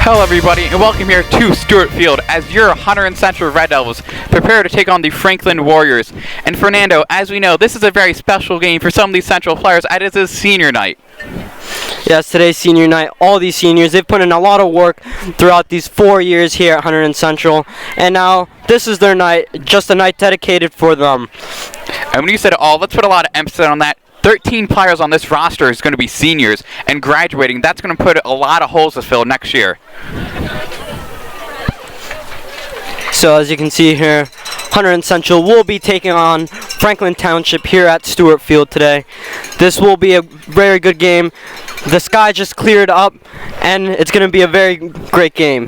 Hello everybody and welcome here to Stewart Field as your Hunterdon Central Red Devils prepare to take on the Franklin Warriors. And Fernando, as we know, this is a very special game for some of these Central players as it is senior night. Yes, today's senior night. All these seniors, they've put in a lot of work throughout these 4 years here at Hunterdon Central. And now, this is their night, just a night dedicated for them. And when you said all, let's put a lot of emphasis on that. 13 players on this roster is going to be seniors and graduating. That's going to put a lot of holes to fill next year. So as you can see here, Hunterdon Central will be taking on Franklin Township here at Stewart Field today. This will be a very good game. The sky just cleared up and it's going to be a very great game.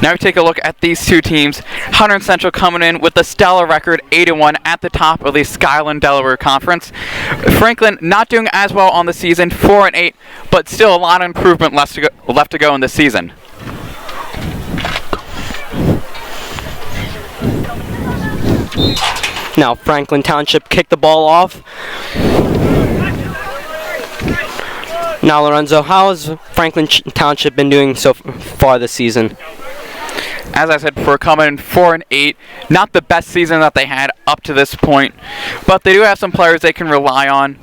Now we take a look at these two teams. Hunterdon Central coming in with the stellar record 8-1 at the top of the Skyland Delaware Conference. Franklin not doing as well on the season, 4-8, but still a lot of improvement left to go in this season. Now Franklin Township kicked the ball off. Now Lorenzo, how has Franklin Township been doing so far this season? As I said before, coming in 4-8, not the best season that they had up to this point, but they do have some players they can rely on.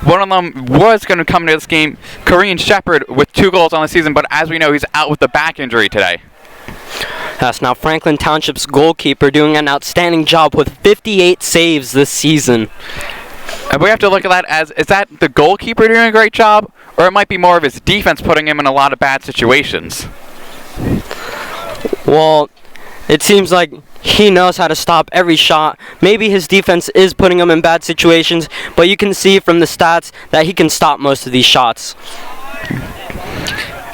One of them was going to come into this game, Korean Shepherd, with 2 goals on the season, but as we know, he's out with a back injury today. Yes, now Franklin Township's goalkeeper doing an outstanding job with 58 saves this season. And we have to look at that as, is that the goalkeeper doing a great job, or it might be more of his defense putting him in a lot of bad situations? Well, it seems like he knows how to stop every shot. Maybe his defense is putting him in bad situations, but you can see from the stats that he can stop most of these shots.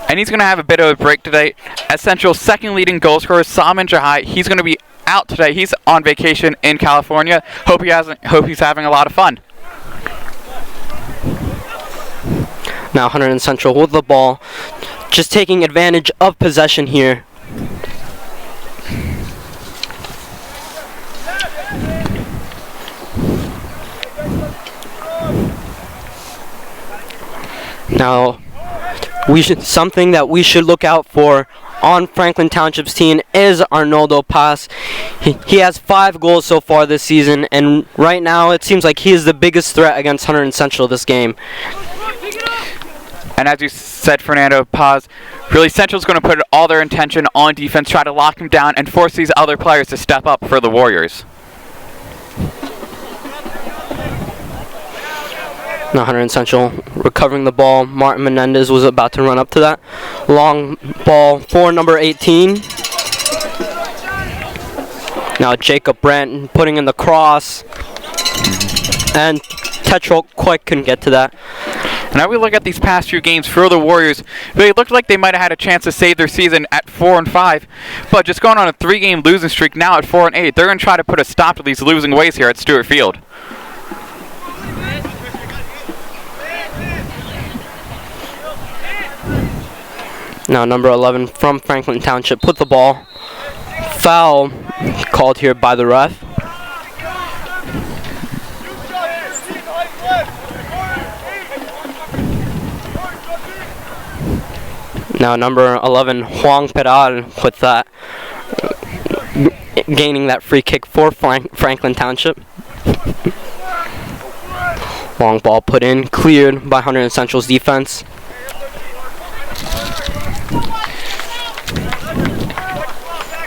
And he's going to have a bit of a break today. As Central's second leading goal scorer, Salman Jahai, he's going to be out today. He's on vacation in California. Hope he's having a lot of fun. Now Hunterdon Central with the ball, just taking advantage of possession here. Now, something that we should look out for on Franklin Township's team is Arnoldo Paz. He has 5 goals so far this season, and right now it seems like he is the biggest threat against Hunterdon Central this game. And as you said, Fernando, Paz, really Central's going to put all their intention on defense, try to lock him down, and force these other players to step up for the Warriors. Now Hunterdon Central recovering the ball. Martin Menendez was about to run up to that. Long ball for number 18. Now Jacob Brandt putting in the cross. And Tetrol quite couldn't get to that. Now we look at these past few games for the Warriors. They looked like they might have had a chance to save their season at 4-5, but just going on a 3-game losing streak now at 4-8, they're going to try to put a stop to these losing ways here at Stewart Field. Now number 11 from Franklin Township put the ball. Foul called here by the ref. Now number 11 Juan Peral with that, gaining that free kick for Franklin Township. Long ball put in, cleared by Hunterdon Central's defense.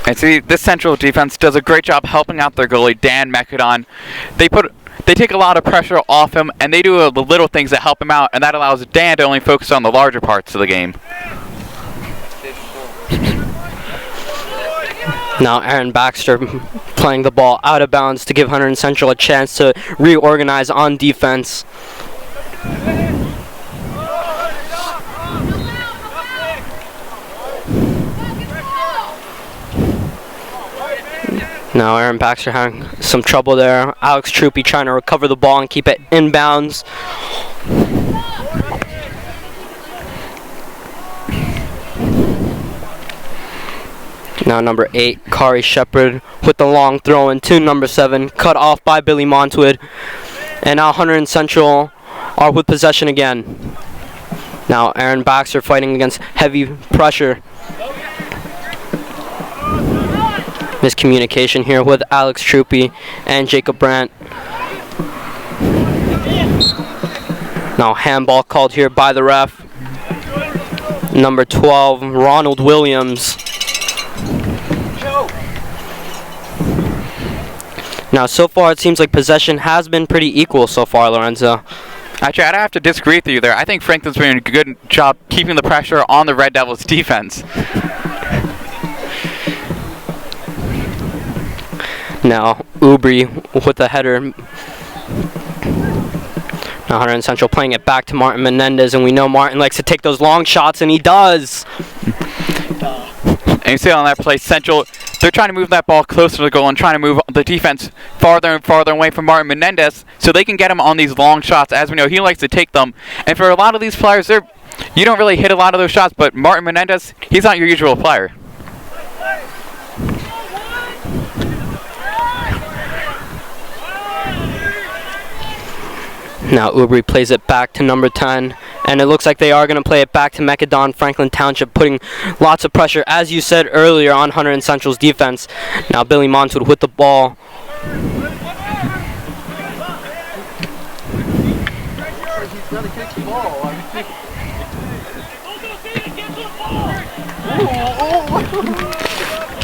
And see, this Central defense does a great job helping out their goalie, Dan Mekadon. They take a lot of pressure off him, and they do the little things that help him out, and that allows Dan to only focus on the larger parts of the game. Now Aaron Baxter playing the ball out of bounds to give Hunterdon Central a chance to reorganize on defense. Now Aaron Baxter having some trouble there. Alex Troopy trying to recover the ball and keep it inbounds. Now number 8, Kari Shepard with the long throw in to number 7, cut off by Billy Montwood. And now Hunterdon Central are with possession again. Now Aaron Baxter fighting against heavy pressure. Miscommunication here with Alex Troopy and Jacob Brandt. Now handball called here by the ref. Number 12, Ronald Williams. Now so far it seems like possession has been pretty equal so far, Lorenzo. Actually, I'd have to disagree with you there. I think Franklin's doing a good job keeping the pressure on the Red Devils' defense. Now Ubri with the header. Now Hunterdon Central playing it back to Martin Menendez, and we know Martin likes to take those long shots, and he does. And you see on that play, Central, they're trying to move that ball closer to the goal and trying to move the defense farther and farther away from Martin Menendez so they can get him on these long shots. As we know, he likes to take them. And for a lot of these players, you don't really hit a lot of those shots, but Martin Menendez, he's not your usual player. Now Ubri plays it back to number 10, and it looks like they are going to play it back to Macedon Franklin Township, putting lots of pressure, as you said earlier, on Hunterdon Central's defense. Now Billy Montood with the ball.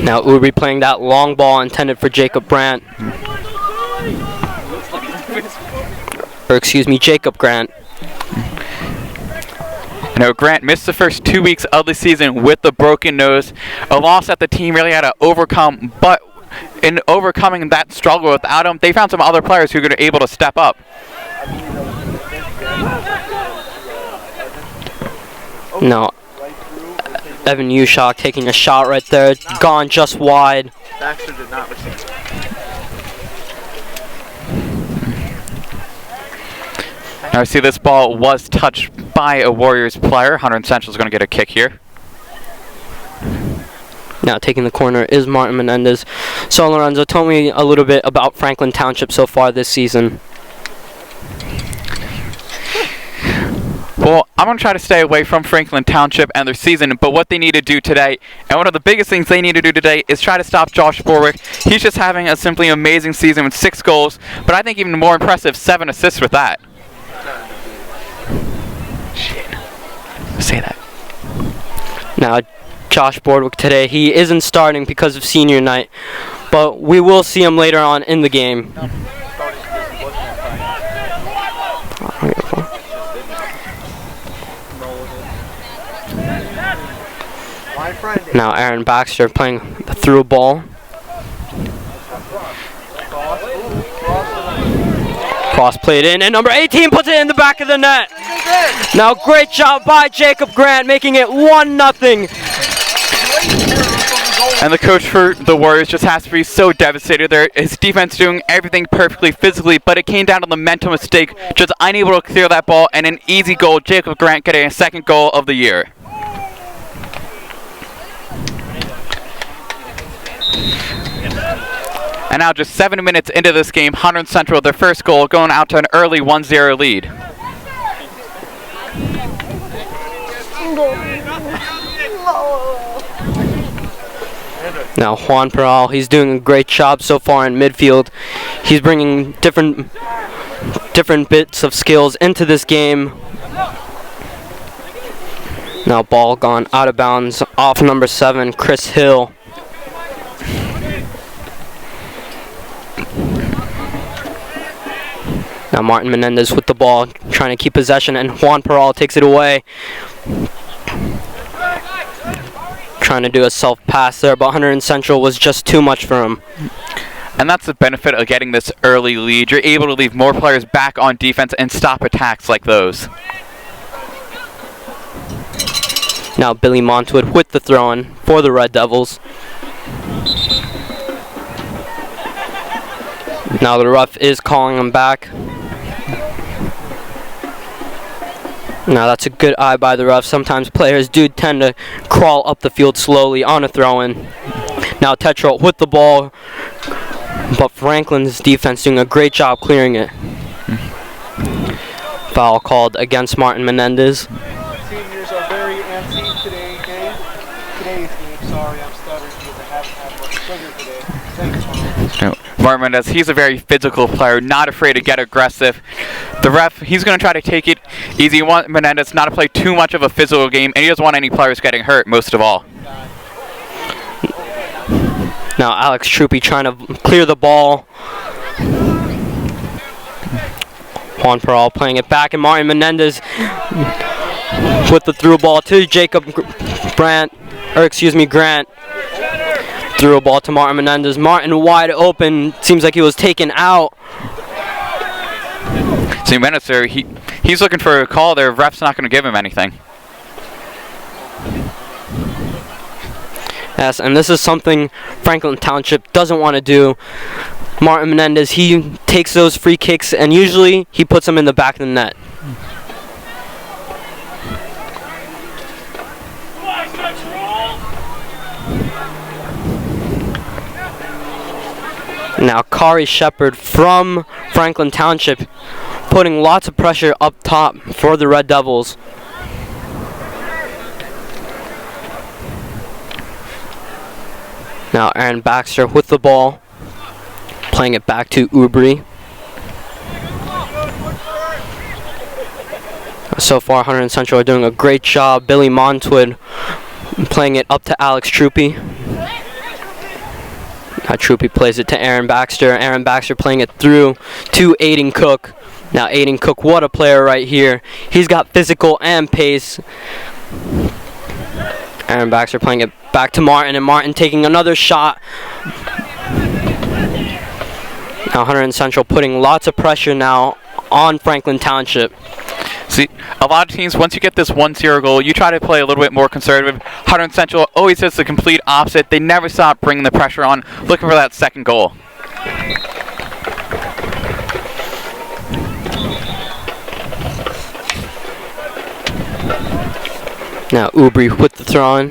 Now Ubri playing that long ball intended for Jacob Brandt. Or excuse me, Jacob Grant. Now Grant missed the first 2 weeks of the season with the broken nose, a loss that the team really had to overcome, but in overcoming that struggle without him, they found some other players who were able to step up. No, Evan Ushak taking a shot right there, gone just wide. Baxter did not receive. Now see, this ball was touched by a Warriors player. Hunterdon Central is going to get a kick here. Now taking the corner is Martin Menendez. So Lorenzo, tell me a little bit about Franklin Township so far this season. Well, I'm going to try to stay away from Franklin Township and their season, but what they need to do today, and one of the biggest things they need to do today, is try to stop Josh Borwick. He's just having a simply amazing season with 6 goals, but I think even more impressive, 7 assists with that. Shit. Say that. Now Josh Borwick today, he isn't starting because of senior night, but we will see him later on in the game. Now Aaron Baxter playing the through ball. Cross played in, and number 18 puts it in the back of the net. Now great job by Jacob Grant, making it 1-0. And the coach for the Warriors just has to be so devastated there. His defense doing everything perfectly physically, but it came down to the mental mistake, just unable to clear that ball, and an easy goal. Jacob Grant getting a 2nd goal of the year. And now just 7 minutes into this game, Hunterdon Central, their first goal, going out to an early 1-0 lead. Now Juan Peral, he's doing a great job so far in midfield. He's bringing different bits of skills into this game. Now ball gone out of bounds off number 7, Chris Hill. Now Martin Menendez with the ball, trying to keep possession, and Juan Peral takes it away. Trying to do a self-pass there, but Hunterdon Central was just too much for him. And that's the benefit of getting this early lead. You're able to leave more players back on defense and stop attacks like those. Now Billy Montood with the throw-in for the Red Devils. Now the ref is calling him back. Now that's a good eye by the ref. Sometimes players do tend to crawl up the field slowly on a throw-in. Now Tetra with the ball, but Franklin's defense doing a great job clearing it. Foul called against Martin Menendez. Martin Menendez, he's a very physical player, not afraid to get aggressive. The ref, he's going to try to take it easy. He wants Menendez not to play too much of a physical game, and he doesn't want any players getting hurt, most of all. Now Alex Troopy trying to clear the ball. Juan Peral playing it back, and Martin Menendez with the through ball to Jacob Grant. Threw a ball to Martin Menendez. Martin wide open. Seems like he was taken out. See, Menendez, he's looking for a call there. Ref's not going to give him anything. Yes, and this is something Franklin Township doesn't want to do. Martin Menendez, he takes those free kicks, and usually he puts them in the back of the net. Now Kari Shepard from Franklin Township putting lots of pressure up top for the Red Devils. Now Aaron Baxter with the ball, playing it back to Ubri. So far, Hunterdon Central are doing a great job. Billy Montwood playing it up to Alex Troopy. Now Troopy plays it to Aaron Baxter. Aaron Baxter playing it through to Aiden Cook. Now Aiden Cook, what a player right here. He's got physical and pace. Aaron Baxter playing it back to Martin, and Martin taking another shot. Now Hunterdon Central putting lots of pressure now on Franklin Township. See, a lot of teams, once you get this 1-0 goal, you try to play a little bit more conservative. Hunterdon Central always does the complete opposite. They never stop bringing the pressure on, looking for that second goal. Now Ubri with the throw-in.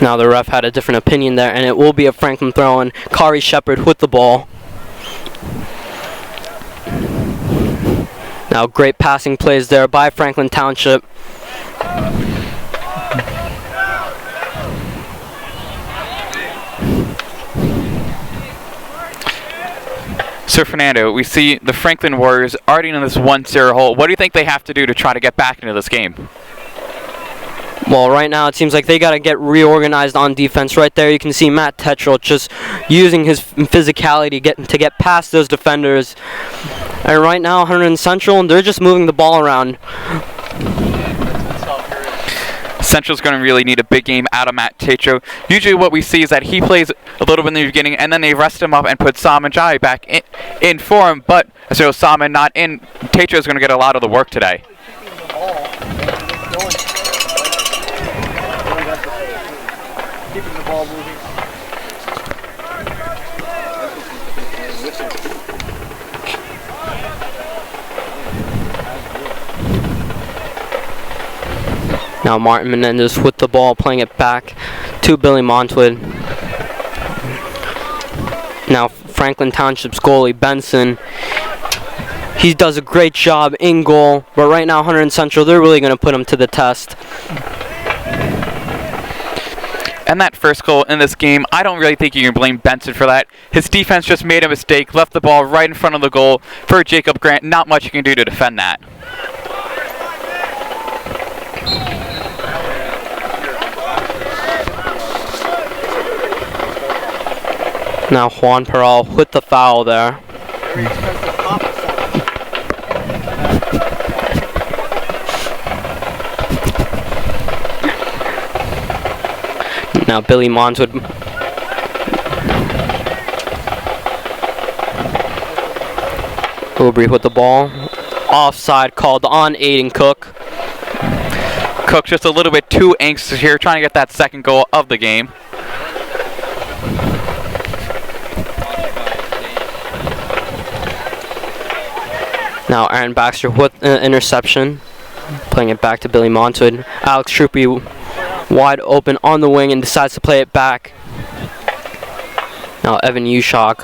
Now the ref had a different opinion there, and it will be a Franklin throw-in. Kari Shepard with the ball. Now great passing plays there by Franklin Township. Sir Fernando, we see the Franklin Warriors already in this 1-0 hole. What do you think they have to do to try to get back into this game? Well, right now it seems like they got to get reorganized on defense. Right there you can see Matt Tetchell just using his physicality to get past those defenders. And right now Hunterdon Central, they're just moving the ball around. Central's going to really need a big game out of Matt Tetchell. Usually what we see is that he plays a little bit in the beginning, and then they rest him up and put Sam and Jai back in for him. But so Sam not in, Tetchell is going to get a lot of the work today. Keeping the ball moving. Now Martin Menendez with the ball, playing it back to Billy Montwood. Now Franklin Township's goalie, Benson. He does a great job in goal, but right now Hunterdon Central, they're really going to put him to the test. And that first goal in this game, I don't really think you can blame Benson for that. His defense just made a mistake, left the ball right in front of the goal for Jacob Grant. Not much you can do to defend that. Now Juan Peral with the foul there. Now Billy Montwood. Ubri with the ball. Offside called on Aiden Cook. Cook just a little bit too anxious here, trying to get that second goal of the game. Now Aaron Baxter with an interception. Playing it back to Billy Montwood. Alex Troopy wide open on the wing and decides to play it back. Now Evan Ushok.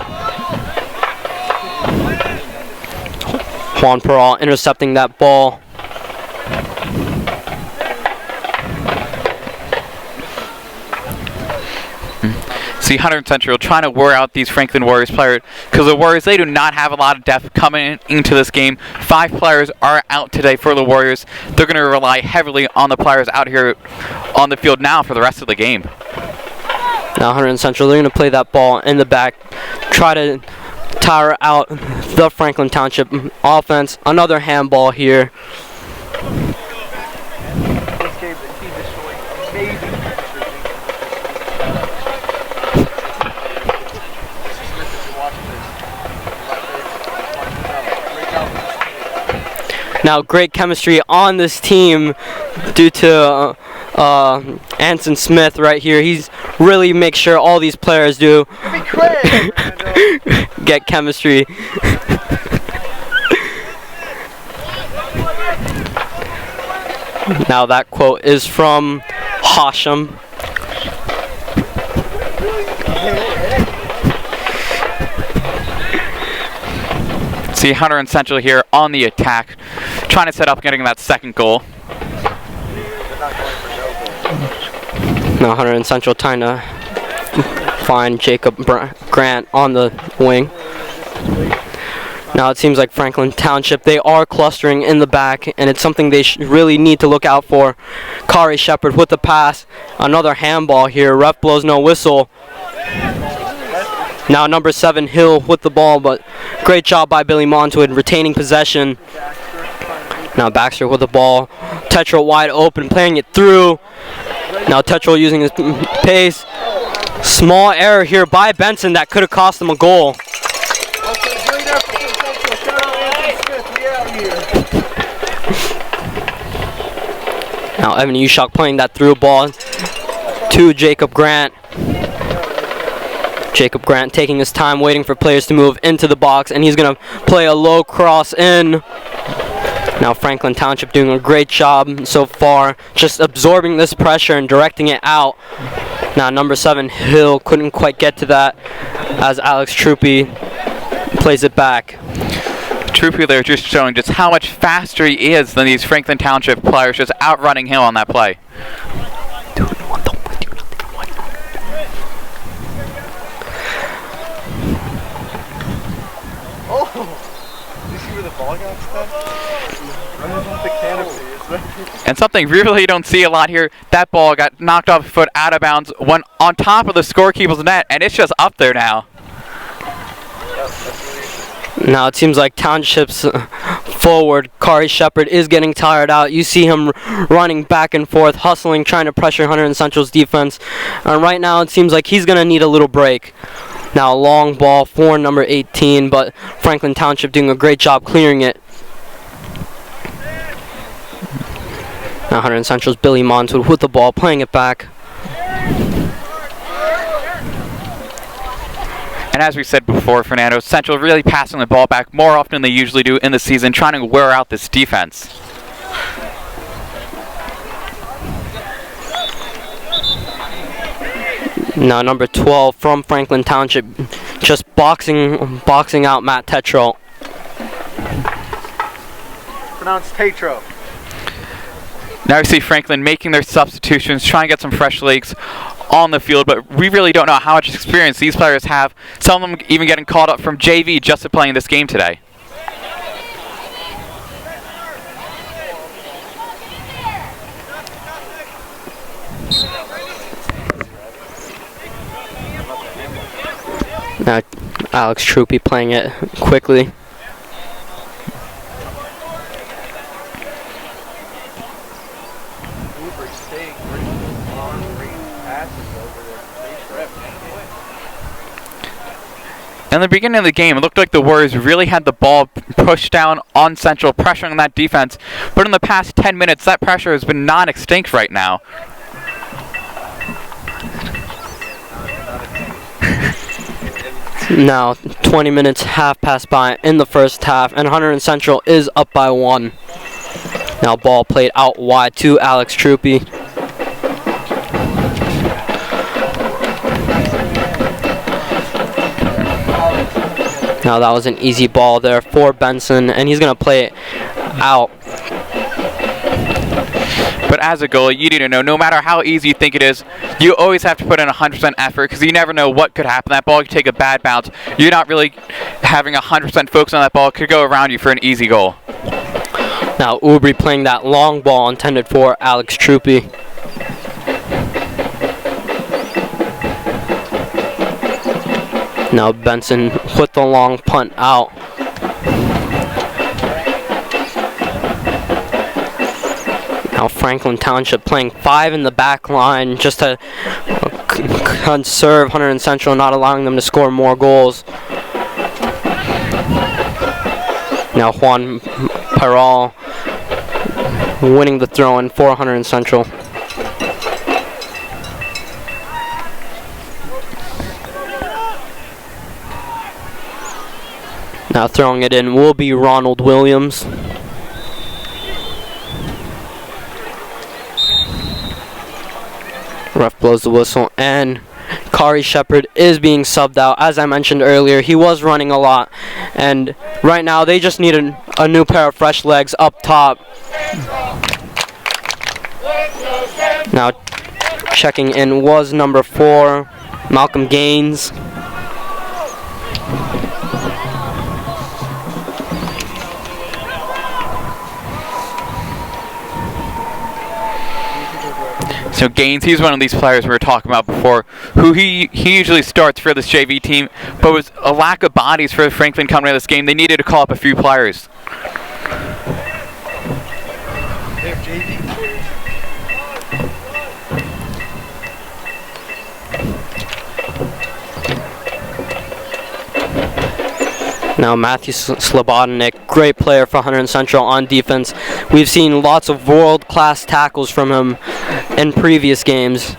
Juan Peral intercepting that ball. See Hunterdon Central trying to wear out these Franklin Warriors players because the Warriors, they do not have a lot of depth coming into this game. 5 players are out today for the Warriors. They're going to rely heavily on the players out here on the field now for the rest of the game. Now Hunterdon Central, they're going to play that ball in the back, try to tire out the Franklin Township offense. Another handball here. This game, the team is showing amazing chemistry. Smith, if you're watching this, great job. Now great chemistry on this team due to Anson Smith right here. He's really makes sure all these players do Give me credit, get chemistry. Now that quote is from Hashem. See Hunterdon Central here on the attack, trying to set up getting that second goal. Now Hunterdon Central trying to find Jacob Grant on the wing. Now it seems like Franklin Township, they are clustering in the back, and it's something they really need to look out for. Kari Shepard with the pass. Another handball here. Ref blows no whistle. Now number 7, Hill with the ball, but great job by Billy Montoid retaining possession. Now Baxter with the ball. Tetra wide open, playing it through. Now Tetra using his pace. Small error here by Benson that could have cost him a goal. Okay, great effort. Shout out Anthony Smith. We out here. Now Evan Ushak playing that through ball to Jacob Grant. Jacob Grant taking his time waiting for players to move into the box, and he's going to play a low cross in. Now Franklin Township doing a great job so far, just absorbing this pressure and directing it out. Now number 7, Hill, couldn't quite get to that as Alex Troopy plays it back. Troopy there just showing just how much faster he is than these Franklin Township players, just outrunning him on that play. Oh! You see where the ball got stuck? Right off the canopy. And something we really don't see a lot here, that ball got knocked off a foot out of bounds, went on top of the scorekeeper's net, and it's just up there now. Now it seems like Township's forward, Kari Shepard, is getting tired out. You see him running back and forth, hustling, trying to pressure Hunterdon Central's defense. And right now it seems like he's going to need a little break. Now long ball for number 18, but Franklin Township doing a great job clearing it. Now Hunterdon Central's Billy Montood with the ball, playing it back. And as we said before, Fernando, Central really passing the ball back more often than they usually do in the season, trying to wear out this defense. Now number 12 from Franklin Township, just boxing out Matt Tetro. Pronounced Tatro. Now we see Franklin making their substitutions, trying to get some fresh legs on the field, but we really don't know how much experience these players have. Some of them even getting called up from JV just to play in this game today. Now Alex Troopy playing it quickly. In the beginning of the game, it looked like the Warriors really had the ball pushed down on Central, pressuring that defense. But in the past 10 minutes, that pressure has been non-extinct right now. Now 20 minutes have passed by in the first half, and Hunterdon Central is up by 1. Now ball played out wide to Alex Troopy. Now that was an easy ball there for Benson, and he's going to play it out. But as a goalie, you need to know, no matter how easy you think it is, you always have to put in 100% effort because you never know what could happen. That ball could take a bad bounce. You're not really having 100% focus on that ball. It could go around you for an easy goal. Now Ubri playing that long ball intended for Alex Troopy. Now Benson with the long punt out. Now Franklin Township playing 5 in the back line just to conserve Hunterdon Central, not allowing them to score more goals. Now Juan Peral winning the throw-in for Hunterdon Central. Now throwing it in will be Ronald Williams. Ref blows the whistle, and Kari Shepard is being subbed out. As I mentioned earlier, he was running a lot, and right now they just need a new pair of fresh legs up top. Now checking in was number 4, Malcolm Gaines. So Gaines, he's one of these players we were talking about before, who he usually starts for this JV team, but with a lack of bodies for Franklin coming to this game, they needed to call up a few players. They have JV. Now Matthew Slobodnik, great player for Hunterdon Central on defense. We've seen lots of world-class tackles from him in previous games.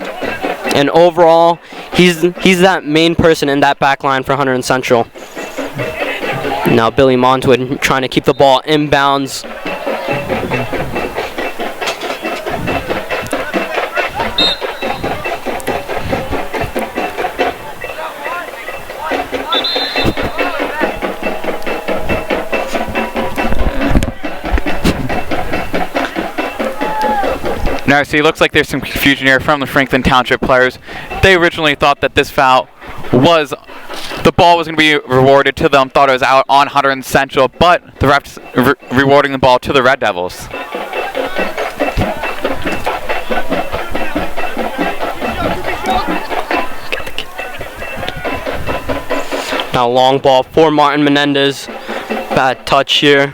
And overall, he's that main person in that back line for Hunterdon Central. Now Billy Montwood trying to keep the ball inbounds. Now, see, it looks like there's some confusion here from the Franklin Township players. They originally thought that this foul was, the ball was going to be rewarded to them, thought it was out on Hunterdon Central, but the refs rewarding the ball to the Red Devils. Now long ball for Martin Menendez. Bad touch here.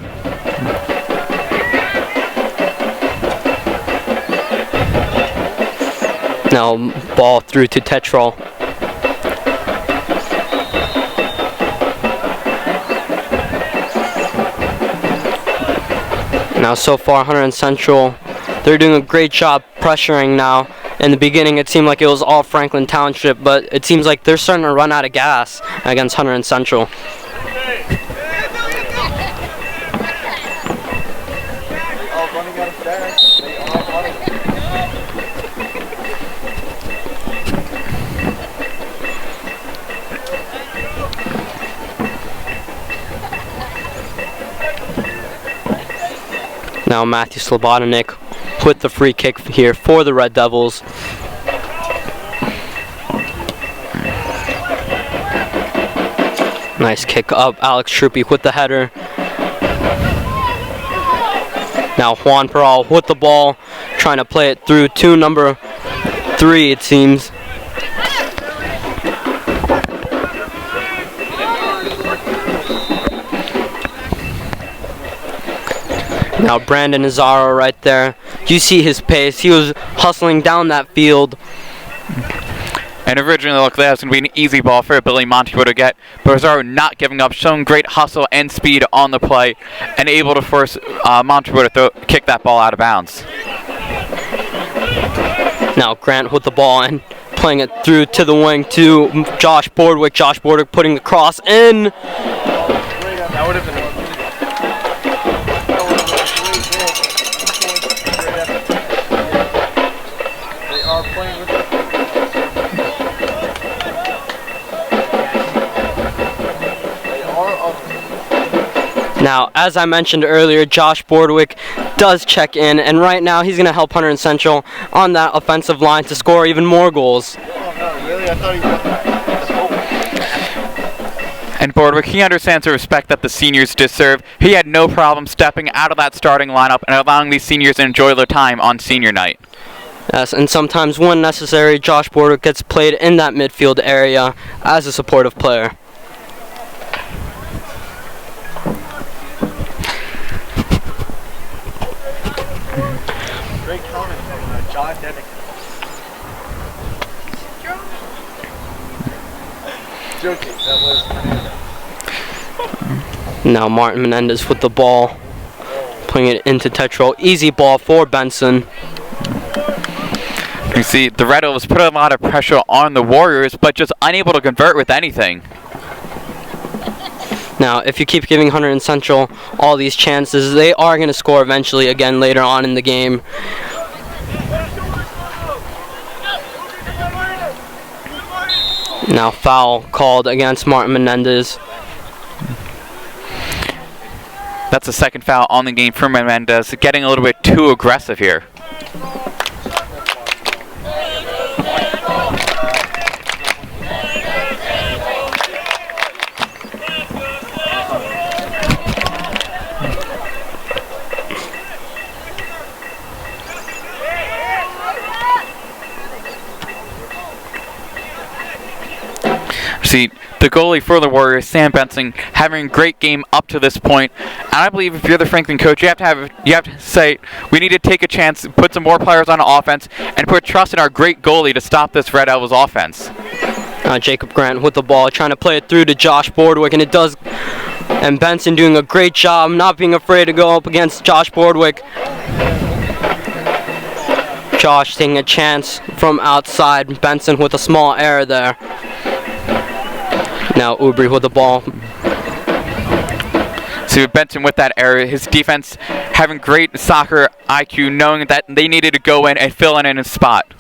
Now ball through to Tetrol. Now so far Hunterdon Central, they're doing a great job pressuring now. In the beginning it seemed like it was all Franklin Township, but it seems like they're starting to run out of gas against Hunterdon Central. Now Matthew Slobodnik with the free kick here for the Red Devils. Nice kick up, Alex Troopy with the header. Now Juan Peral with the ball, trying to play it through to number 3, it seems. Now Brandon Nazaro right there. You see his pace. He was hustling down that field. And originally, look, that was going to be an easy ball for Billy Montewood to get. But Nazaro not giving up, showing great hustle and speed on the play, and able to force Montewood to kick that ball out of bounds. Now Grant with the ball and playing it through to the wing to Josh Bordwick. Josh Bordwick putting the cross in. That would have been. Now, as I mentioned earlier, Josh Bordwick does check in, and right now he's going to help Hunterdon Central on that offensive line to score even more goals. Oh, no, really? I thought he was... And Boardwick, he understands the respect that the seniors deserve. He had no problem stepping out of that starting lineup and allowing these seniors to enjoy their time on senior night. Yes, and sometimes when necessary, Josh Boardwick gets played in that midfield area as a supportive player. Great comment from John Denick. Joking, that was Fernando. Now Martin Menendez with the ball, putting it into Tetrol. Easy ball for Benson. You see, the Red Elves put a lot of pressure on the Warriors, but just unable to convert with anything. Now, if you keep giving Hunterdon Central all these chances, they are going to score eventually again later on in the game. Now foul called against Martin Menendez. That's the second foul on the game for Menendez, getting a little bit too aggressive here. See, the goalie for the Warriors, Sam Benson, having a great game up to this point. And I believe if you're the Franklin coach, you have to say, we need to take a chance, put some more players on offense, and put trust in our great goalie to stop this Red Elves offense. Jacob Grant with the ball, trying to play it through to Josh Boardwick, and it does. And Benson doing a great job, not being afraid to go up against Josh Boardwick. Josh taking a chance from outside. Benson with a small error there. Now Ubri with the ball. So Benson with that error, his defense having great soccer IQ, knowing that they needed to go in and fill in his spot.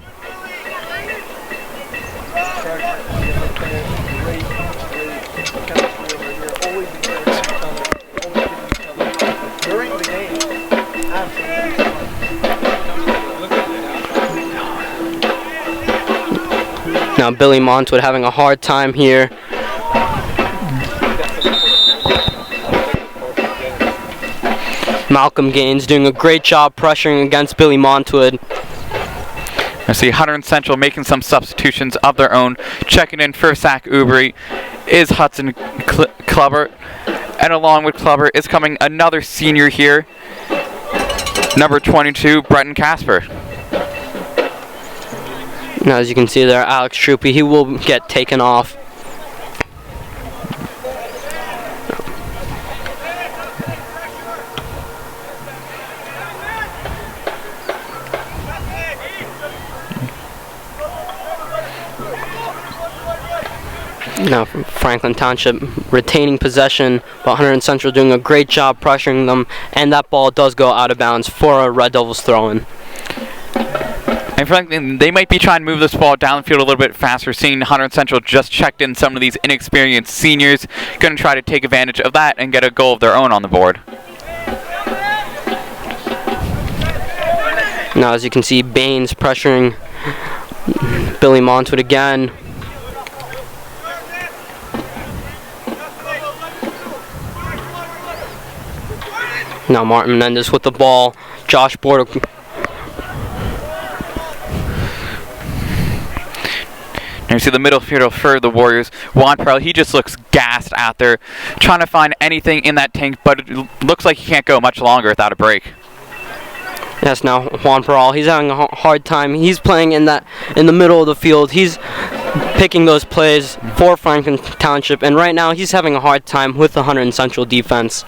Now Billy Montwood having a hard time here. Malcolm Gaines doing a great job pressuring against Billy Montwood. I see Hunterdon Central making some substitutions of their own. Checking in for Zach Ubri is Hudson Clubber. And along with Clubber is coming another senior here, number 22, Bretton Casper. Now as you can see there, Alex Troopy, he will get taken off. Now from Franklin Township retaining possession, but Hunterdon Central doing a great job pressuring them, and that ball does go out of bounds for a Red Devils throw-in. And Franklin, they might be trying to move this ball down the field a little bit faster, seeing Hunterdon Central just checked in some of these inexperienced seniors, going to try to take advantage of that and get a goal of their own on the board. Now as you can see, Baines pressuring Billy Montwood again. Now Martin Menendez with the ball. Josh Boardwick. Now you see the middle fielder for the Warriors, Juan Pearl. He just looks gassed out there, trying to find anything in that tank, but it looks like he can't go much longer without a break. Yes, now Juan Pearl, he's having a hard time. He's playing in the middle of the field. He's picking those plays for Franklin Township, and right now he's having a hard time with the Hunterdon Central defense.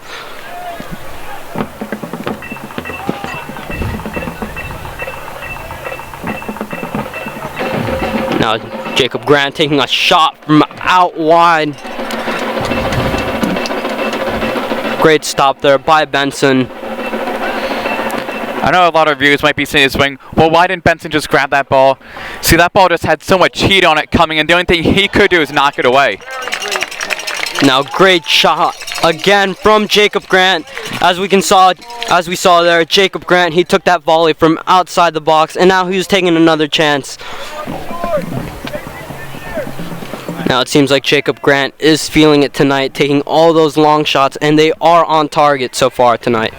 Now Jacob Grant taking a shot from out wide. Great stop there by Benson. I know a lot of viewers might be saying this swing, well, why didn't Benson just grab that ball? See, that ball just had so much heat on it coming, and the only thing he could do is knock it away. Now great shot again from Jacob Grant. As we saw there, Jacob Grant, he took that volley from outside the box, and now he's taking another chance. Now it seems like Jacob Grant is feeling it tonight, taking all those long shots, and they are on target so far tonight.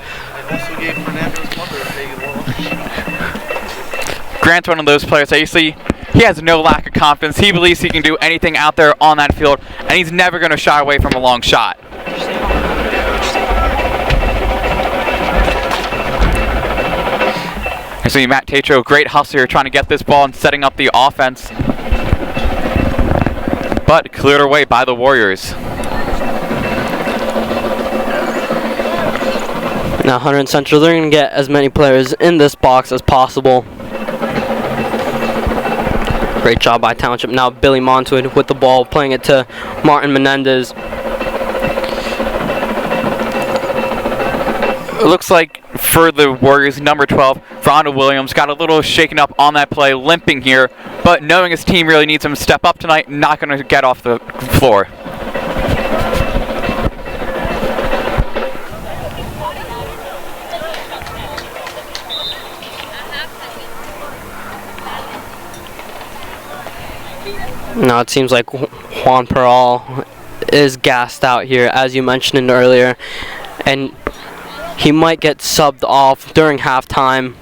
Grant's one of those players that you see, he has no lack of confidence. He believes he can do anything out there on that field, and he's never going to shy away from a long shot. You see Matt Tatro, great hustler, trying to get this ball and setting up the offense, but cleared away by the Warriors. Now Hunterdon Central, they're going to get as many players in this box as possible. Great job by Township. Now Billy Montoid with the ball, playing it to Martin Menendez. It looks like for the Warriors, number 12, Ronald Williams, got a little shaken up on that play, limping here, but knowing his team really needs him to step up tonight, not going to get off the floor. Now it seems like Juan Peral is gassed out here, as you mentioned earlier, and he might get subbed off during halftime.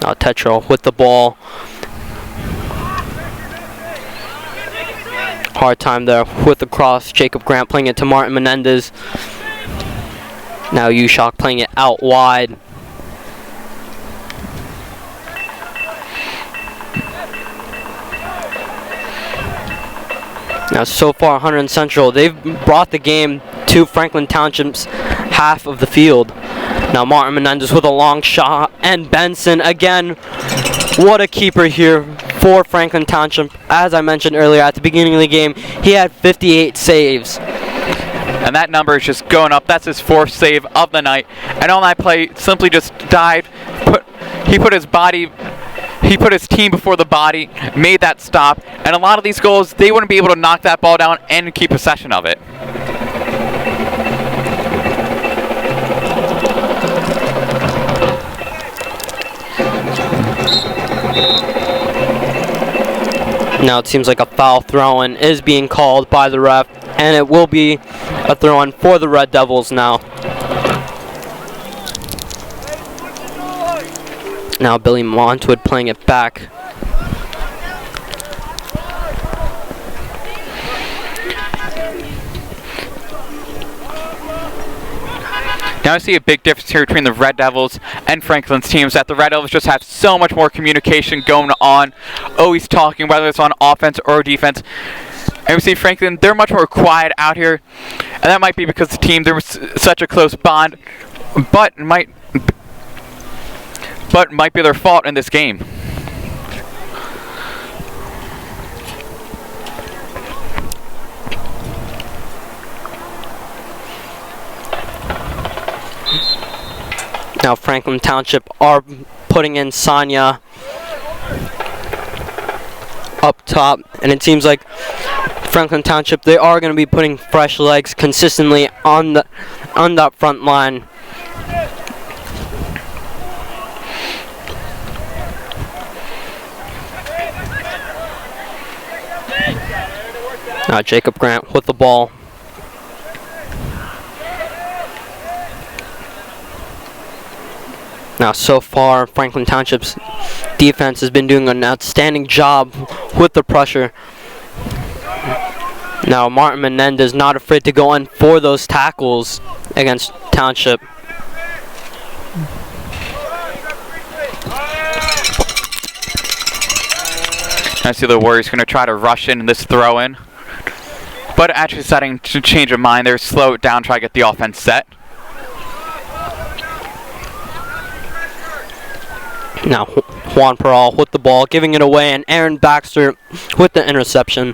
Now Tetro with the ball. Hard time there with the cross. Jacob Grant playing it to Martin Menendez. Now Ushok playing it out wide. Now so far, Hunterdon Central, they've brought the game to Franklin Township's half of the field. Now Martin Menendez with a long shot, and Benson again. What a keeper here for Franklin Township. As I mentioned earlier at the beginning of the game, he had 58 saves. And that number is just going up. That's his 4th save of the night. And on that play, simply just dived. He put his team before the body, made that stop. And a lot of these goals, they wouldn't be able to knock that ball down and keep possession of it. Now it seems like a foul throw-in is being called by the ref, and it will be a throw-in for the Red Devils now. Now Billy Montwood playing it back. Now I see a big difference here between the Red Devils and Franklin's teams, that the Red Devils just have so much more communication going on, always talking, whether it's on offense or defense. And we see Franklin, they're much more quiet out here, and that might be because the team, there was such a close bond, but might be their fault in this game. Now Franklin Township are putting in Sanya up top, and it seems like Franklin Township, they are going to be putting fresh legs consistently on that front line. Now Jacob Grant with the ball. Now so far, Franklin Township's defense has been doing an outstanding job with the pressure. Now Martin Menendez not afraid to go in for those tackles against Township. I see the Warriors going to try to rush in this throw-in, but actually deciding to change of mind there, slow it down, try to get the offense set. Now Juan Peral with the ball, giving it away, and Aaron Baxter with the interception.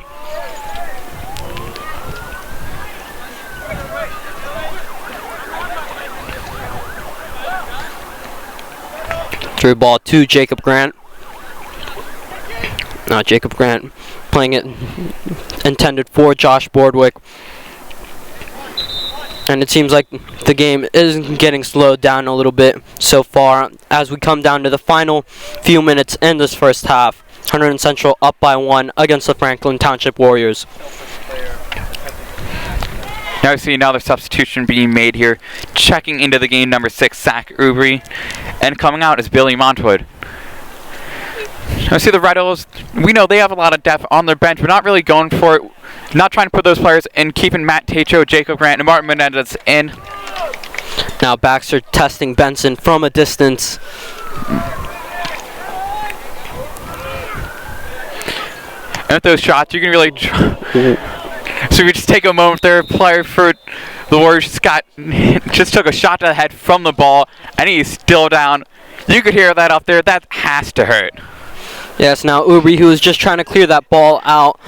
Through ball to Jacob Grant. Now Jacob Grant playing it intended for Josh Boardwick. And it seems like the game is getting slowed down a little bit so far as we come down to the final few minutes in this first half. Hunterdon Central up by 1 against the Franklin Township Warriors. Now we see another substitution being made here. Checking into the game, number 6, Zach Ubry. And coming out is Billy Montwood. I see the Red Devils, we know they have a lot of depth on their bench, but not really going for it. Not trying to put those players in, keeping Matt Tacho, Jacob Grant, and Martin Menendez in. Now Baxter testing Benson from a distance. And with those shots, you can really... So we just take a moment there, player for the Warriors just took a shot to the head from the ball, and he's still down. You could hear that up there. That has to hurt. Yes, now Ubry, who was just trying to clear that ball out.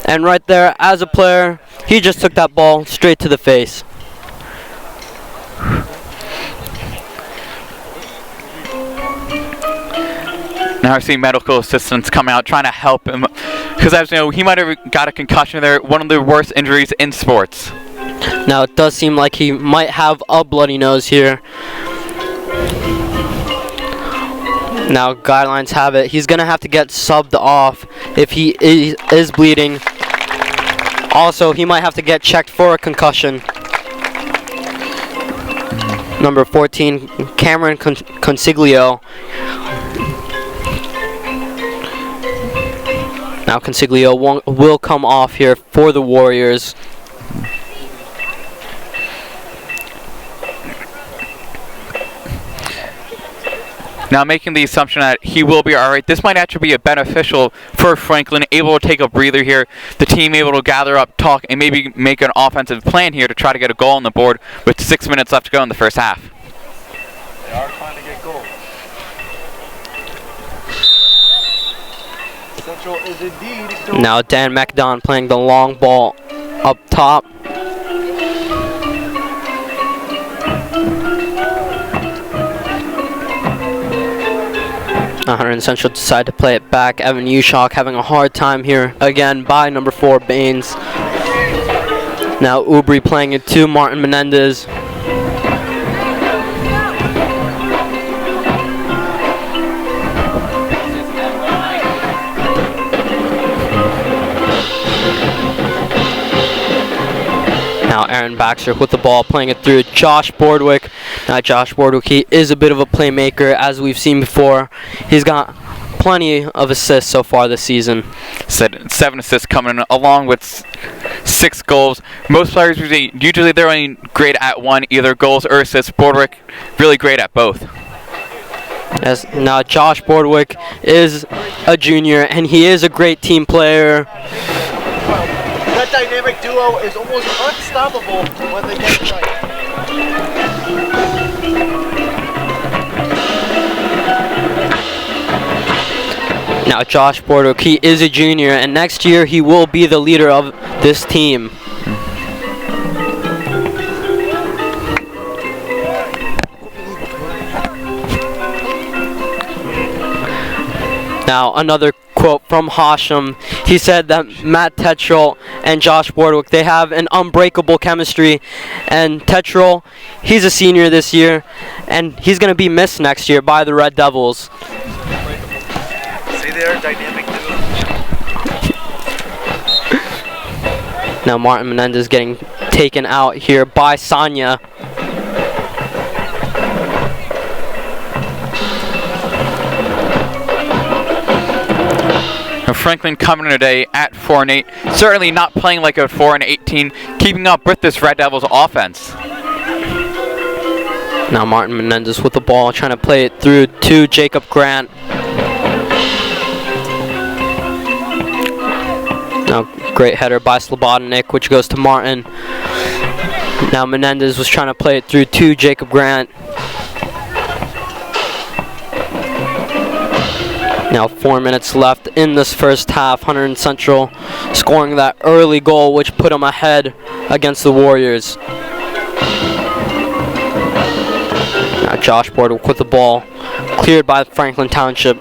And right there, as a player, he just took that ball straight to the face. Now I see medical assistants come out trying to help him. Because as you know, he might have got a concussion there, one of the worst injuries in sports. Now it does seem like he might have a bloody nose here. Now guidelines have it, he's going to have to get subbed off if he is bleeding. Also, he might have to get checked for a concussion. Number 14, Cameron Consiglio. Now Consiglio will come off here for the Warriors. Now making the assumption that he will be alright, this might actually be a beneficial for Franklin, able to take a breather here, the team able to gather up, talk, and maybe make an offensive plan here to try to get a goal on the board with 6 minutes left to go in the first half. They are trying to get goals. Central is indeed going. Now Dan McDon playing the long ball up top. Hunterdon Central decide to play it back. Evan Ushock having a hard time here again by number 4 Baines. Now Ubry playing it to Martin Menendez. Now Aaron Baxter with the ball, playing it through Josh Boardwick. Now Josh Boardwick, he is a bit of a playmaker, as we've seen before. He's got plenty of assists so far this season. 7 assists coming in, along with 6 goals. Most players usually they're only great at one, either goals or assists. Boardwick really great at both. As now Josh Boardwick is a junior, and he is a great team player. That dynamic duo is almost unstoppable when they get it right. Now Josh Boardwick, he is a junior, and next year he will be the leader of this team. Now another quote from Hashem. He said that Matt Tetrol and Josh Boardwick, they have an unbreakable chemistry, and Tetrol, he's a senior this year, and he's going to be missed next year by the Red Devils. See there, dynamic duo. Now Martin Menendez getting taken out here by Sanya. Franklin coming in today at 4-8. Certainly not playing like a 4-18, keeping up with this Red Devils offense. Now Martin Menendez with the ball, trying to play it through to Jacob Grant. Now great header by Slobodnik, which goes to Martin. Now Menendez was trying to play it through to Jacob Grant. Now 4 minutes left in this first half. Hunterdon Central scoring that early goal, which put them ahead against the Warriors. Now Josh Boardwick with the ball, cleared by Franklin Township.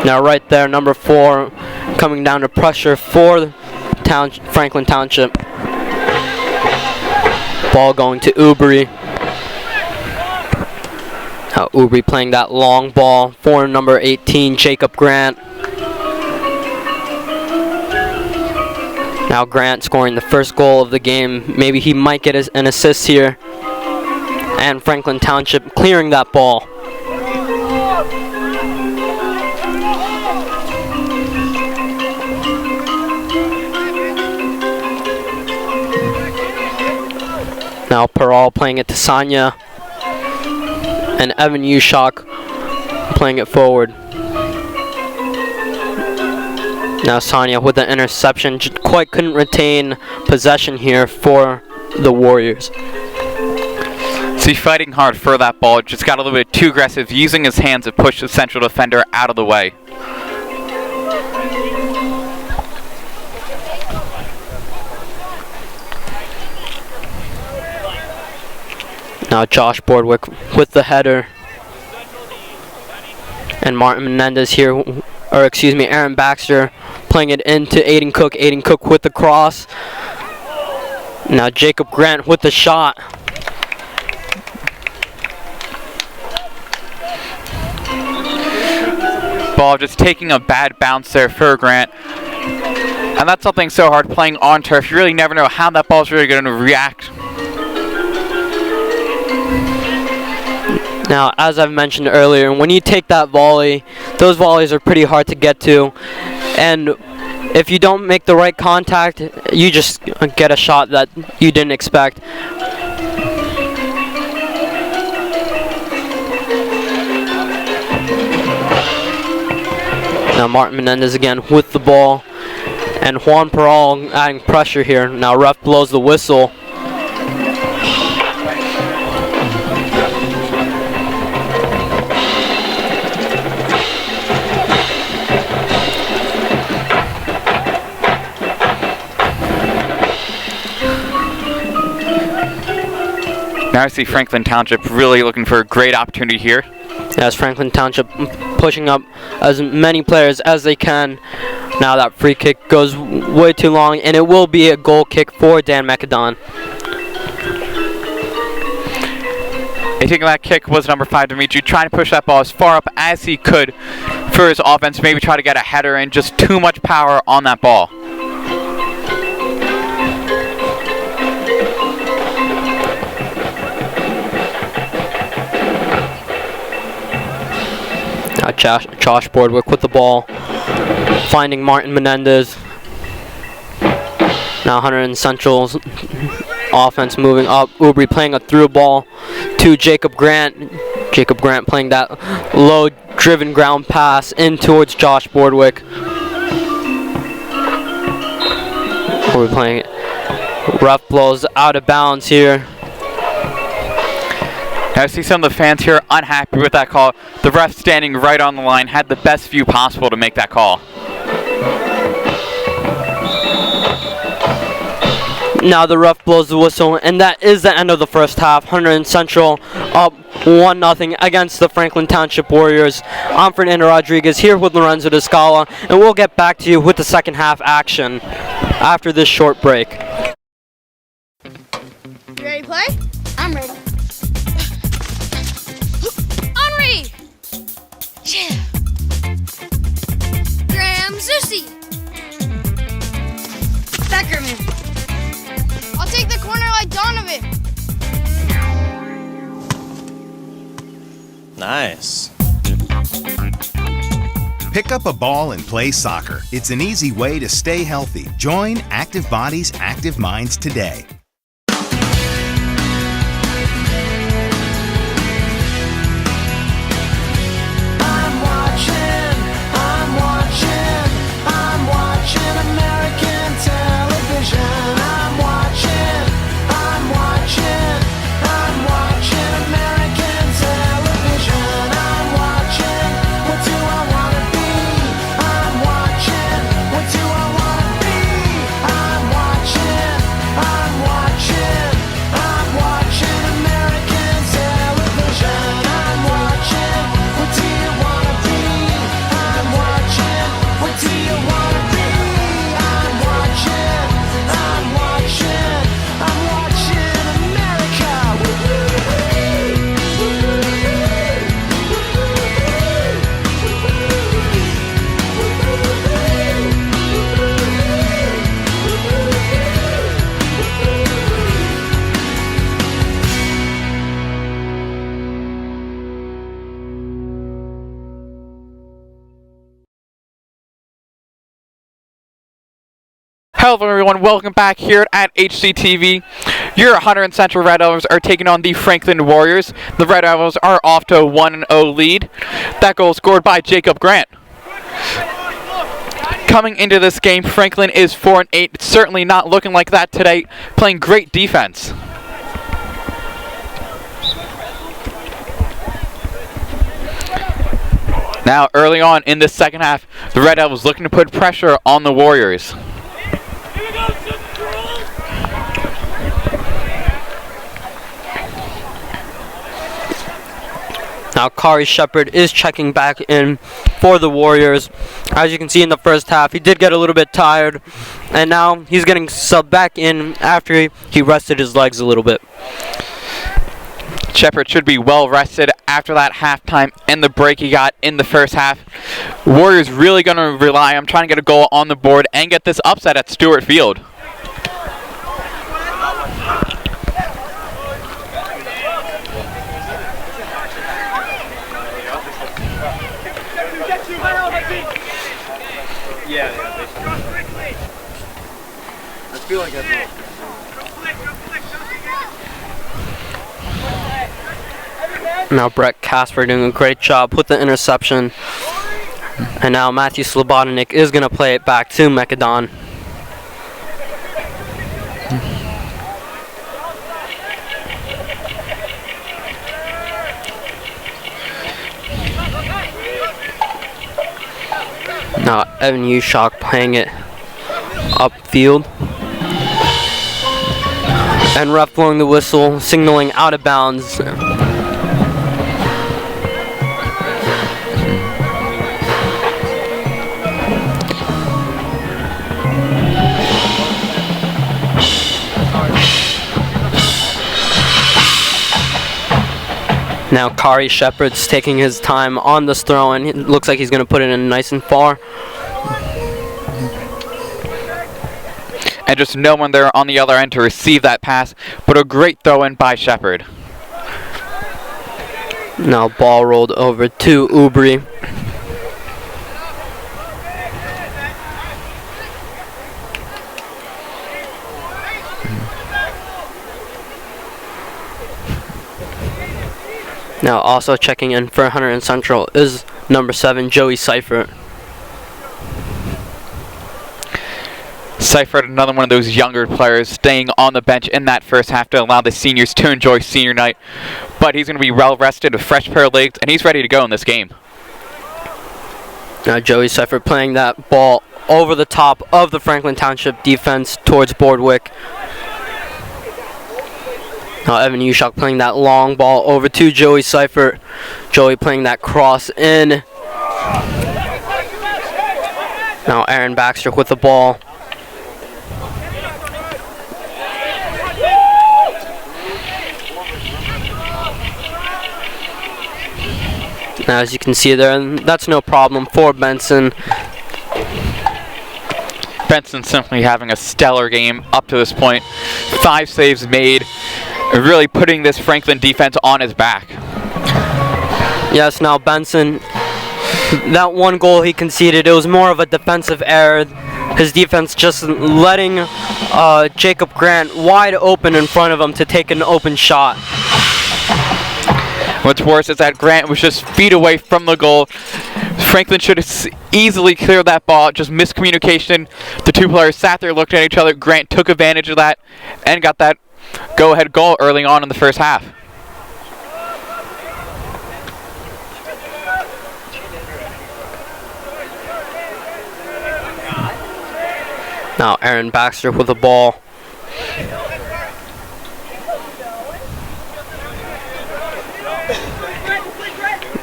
Now right there, number 4 coming down to pressure for Franklin Township. Ball going to Ubry. Now Ubry playing that long ball for number 18, Jacob Grant. Now Grant scoring the first goal of the game. Maybe he might get an assist here. And Franklin Township clearing that ball. Now Peral playing it to Sanya. And Evan Ushak playing it forward. Now Sanya with the interception, quite couldn't retain possession here for the Warriors. So he's fighting hard for that ball, just got a little bit too aggressive, using his hands to push the central defender out of the way. Now Josh Boardwick with the header. And Martin Menendez here, or excuse me, Aaron Baxter playing it into Aiden Cook. Aiden Cook with the cross. Now Jacob Grant with the shot. Ball just taking a bad bounce there for Grant. And that's something so hard playing on turf. You really never know how that ball's really going to react. Now, as I've mentioned earlier, when you take that volley, those volleys are pretty hard to get to. And if you don't make the right contact, you just get a shot that you didn't expect. Now Martin Menendez again with the ball. And Juan Peral adding pressure here. Now ref blows the whistle. Now I see Franklin Township really looking for a great opportunity here. As Franklin Township pushing up as many players as they can. Now that free kick goes way too long, and it will be a goal kick for Dan Mekadon. I think that kick was number 5, Dimitri, trying to push that ball as far up as he could for his offense, maybe try to get a header in, just too much power on that ball. Now Josh Boardwick with the ball, finding Martin Menendez. Now Hunterdon Central's offense moving up. Ubry playing a through ball to Jacob Grant. Jacob Grant playing that low driven ground pass in towards Josh Boardwick. We're playing it. Ref blows out of bounds here. I see some of the fans here unhappy with that call. The ref standing right on the line had the best view possible to make that call. Now the ref blows the whistle, and that is the end of the first half. Hunterdon Central up 1-0 against the Franklin Township Warriors. I'm Fernando Rodriguez here with Lorenzo Descala, and we'll get back to you with the second half action after this short break. You ready to play? I'm ready. Henri! Yeah! Graham Zusi! Beckerman! I'll take the corner like Donovan! Nice. Pick up a ball and play soccer. It's an easy way to stay healthy. Join Active Bodies, Active Minds today. I'm watching Hello everyone, welcome back here at HCTV. Your Hunterdon Central Red Devils are taking on the Franklin Warriors. The Red Devils are off to a 1-0 lead. That goal scored by Jacob Grant. Coming into this game, Franklin is 4-8. It's certainly not looking like that today, playing great defense. Now, early on in the second half, the Red Devils looking to put pressure on the Warriors. Now Kari Shepard is checking back in for the Warriors. As you can see in the first half, he did get a little bit tired, and now he's getting subbed back in after he rested his legs a little bit. Shepard should be well rested after that halftime and the break he got in the first half. Warriors really going to rely on trying to get a goal on the board and get this upset at Stewart Field. Now Brett Casper doing a great job with the interception. And now Matthew Slobodnik is going to play it back to Mekadon. Now Evan Ushak playing it upfield. And ref blowing the whistle, signaling out of bounds. Now Kari Shepard's taking his time on this throw, and it looks like he's going to put it in nice and far. And just no one there on the other end to receive that pass, but a great throw in by Shepard. Now ball rolled over to Ubri. Now also checking in for Hunterdon Central is number 7, Joey Seifert. Seifert, another one of those younger players, staying on the bench in that first half to allow the seniors to enjoy senior night. But he's going to be well rested, a fresh pair of legs, and he's ready to go in this game. Now Joey Seifert playing that ball over the top of the Franklin Township defense towards Boardwick. Now Evan Ushak playing that long ball over to Joey Seifert. Joey playing that cross in. Now Aaron Baxter with the ball. Now as you can see there, that's no problem for Benson. Benson simply having a stellar game up to this point. 5 saves made, really putting this Franklin defense on his back. Yes, now Benson, that one goal he conceded, it was more of a defensive error. His defense just letting Jacob Grant wide open in front of him to take an open shot. What's worse is that Grant was just feet away from the goal. Franklin should have easily cleared that ball, just miscommunication. The two players sat there, looked at each other. Grant took advantage of that and got that go-ahead goal early on in the first half. Now Aaron Baxter with the ball.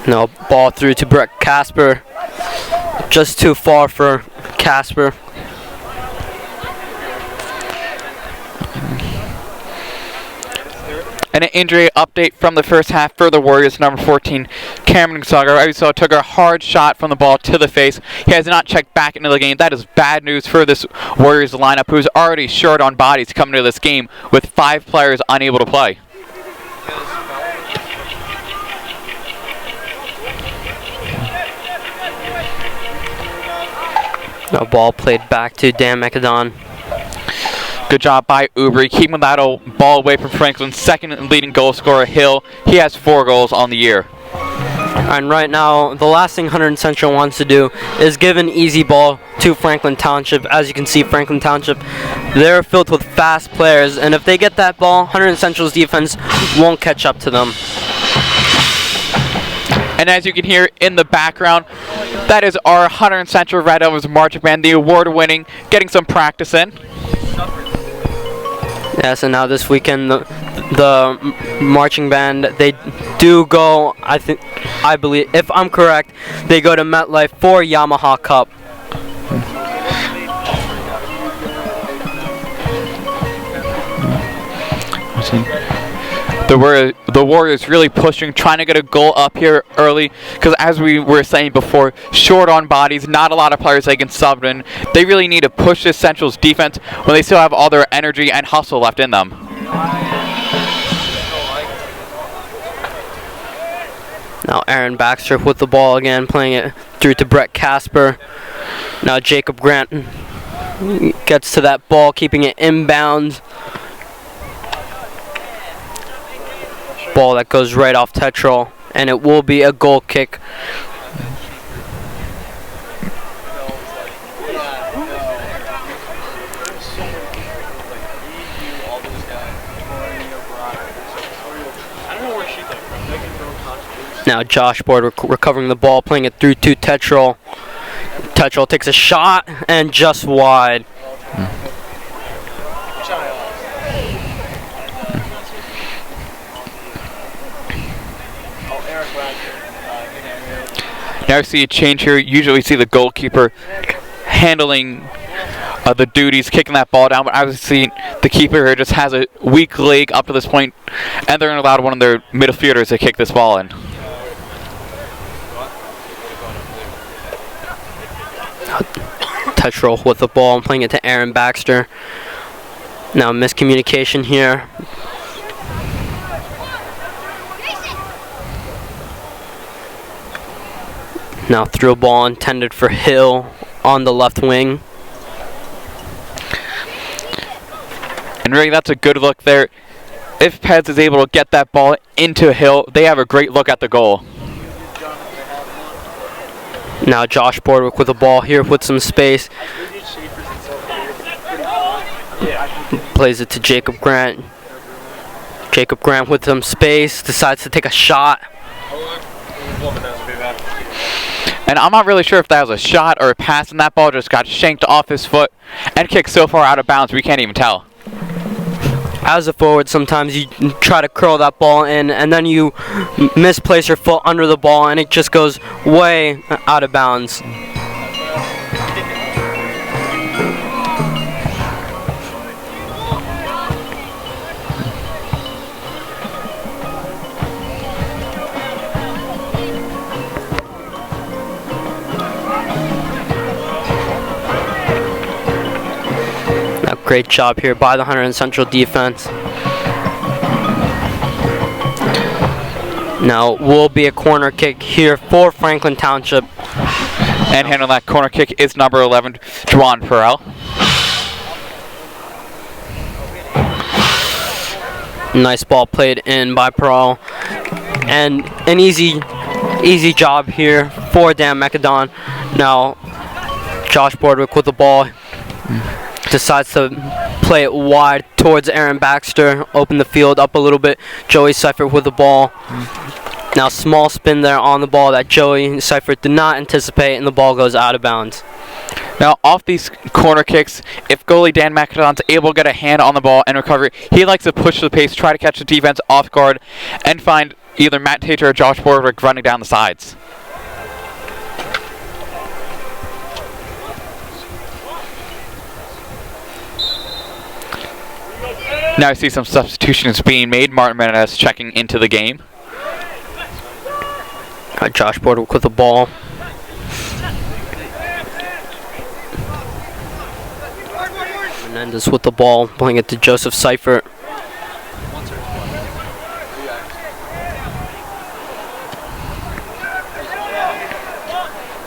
No, ball through to Brett Casper. Just too far for Casper. And an injury update from the first half for the Warriors. Number 14, Cameron Sagar. I saw took a hard shot from the ball to the face. He has not checked back into the game. That is bad news for this Warriors lineup, who's already short on bodies coming into this game with 5 players unable to play. No, ball played back to Dan Mekadon. Good job by Ubri, keeping that ball away from Franklin's second leading goal scorer, Hill. He has 4 goals on the year. And right now, the last thing Hunterdon Central wants to do is give an easy ball to Franklin Township. As you can see, Franklin Township, they're filled with fast players, and if they get that ball, Hunterdon Central's defense won't catch up to them. And as you can hear in the background, that is our Hunterdon Central Red Devils marching band, the award-winning, getting some practice in. Yes, and now this weekend, the marching band, they do go, I believe, if I'm correct, they go to MetLife for Yamaha Cup. The Warriors really pushing, trying to get a goal up here early, because as we were saying before, short on bodies, not a lot of players they can sub in. They really need to push this Central's defense when they still have all their energy and hustle left in them. Now Aaron Baxter with the ball again, playing it through to Brett Casper. Now Jacob Grant gets to that ball, keeping it inbound. Ball that goes right off Tetrol, and it will be a goal kick. Now Josh Board recovering the ball, playing it through to Tetrol. Tetrol takes a shot and just wide. Now I see a change here. Usually we see the goalkeeper handling the duties, kicking that ball down, but obviously the keeper here just has a weak leg up to this point, and they're going to allow one of their midfielders to kick this ball in. Tetrol with the ball and playing it to Aaron Baxter. Now miscommunication here. Now through ball intended for Hill on the left wing. And really that's a good look there. If Pez is able to get that ball into Hill, they have a great look at the goal. Now Josh Bordwick with the ball here with some space. Plays it to Jacob Grant. Jacob Grant with some space, decides to take a shot. And I'm not really sure if that was a shot or a pass, and that ball just got shanked off his foot and kicked so far out of bounds we can't even tell. As a forward, sometimes you try to curl that ball in, and then you misplace your foot under the ball, and it just goes way out of bounds. Great job here by the Hunterdon Central defense. Now will be a corner kick here for Franklin Township. And handling that corner kick is number 11, Juan Perel. Nice ball played in by Perel. And an easy job here for Dan McAdon. Now Josh Bordwick with the ball. Decides to play it wide towards Aaron Baxter, open the field up a little bit. Joey Seifert with the ball. Now small spin there on the ball that Joey Seifert did not anticipate, and the ball goes out of bounds. Now off these corner kicks, if goalie Dan McAdon's able to get a hand on the ball and recover, he likes to push the pace, try to catch the defense off guard, and find either Matt Tater or Josh Bordwick running down the sides. Now I see some substitutions being made. Martin Menendez checking into the game. Josh Bordwick with the ball. Menendez with the ball, playing it to Joseph Seifert.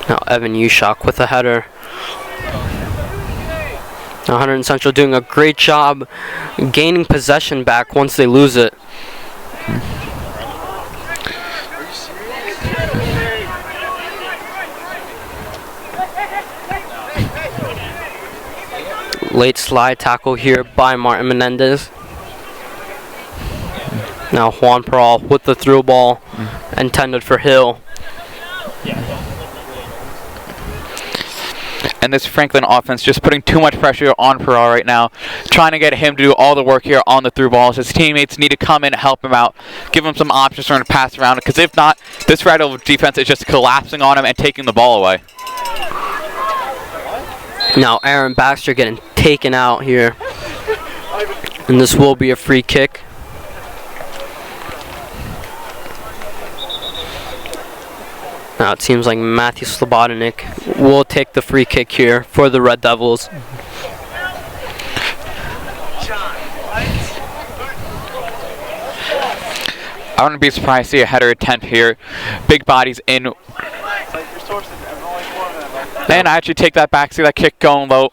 Now Evan Ushak with the header. Hunterdon Central doing a great job gaining possession back once they lose it. Late slide tackle here by Martin Menendez. Now Juan Peral with the through ball intended for Hill. And this Franklin offense just putting too much pressure on Peral right now, trying to get him to do all the work here on the through balls. His teammates need to come in and help him out, give him some options for him to pass around, because if not, this Red Devil defense is just collapsing on him and taking the ball away. Now Aaron Baxter getting taken out here, and this will be a free kick. Now it seems like Matthew Slobodnik will take the free kick here for the Red Devils. I wouldn't be surprised to see a header attempt here. Big bodies in. And I actually take that back, see that kick going low.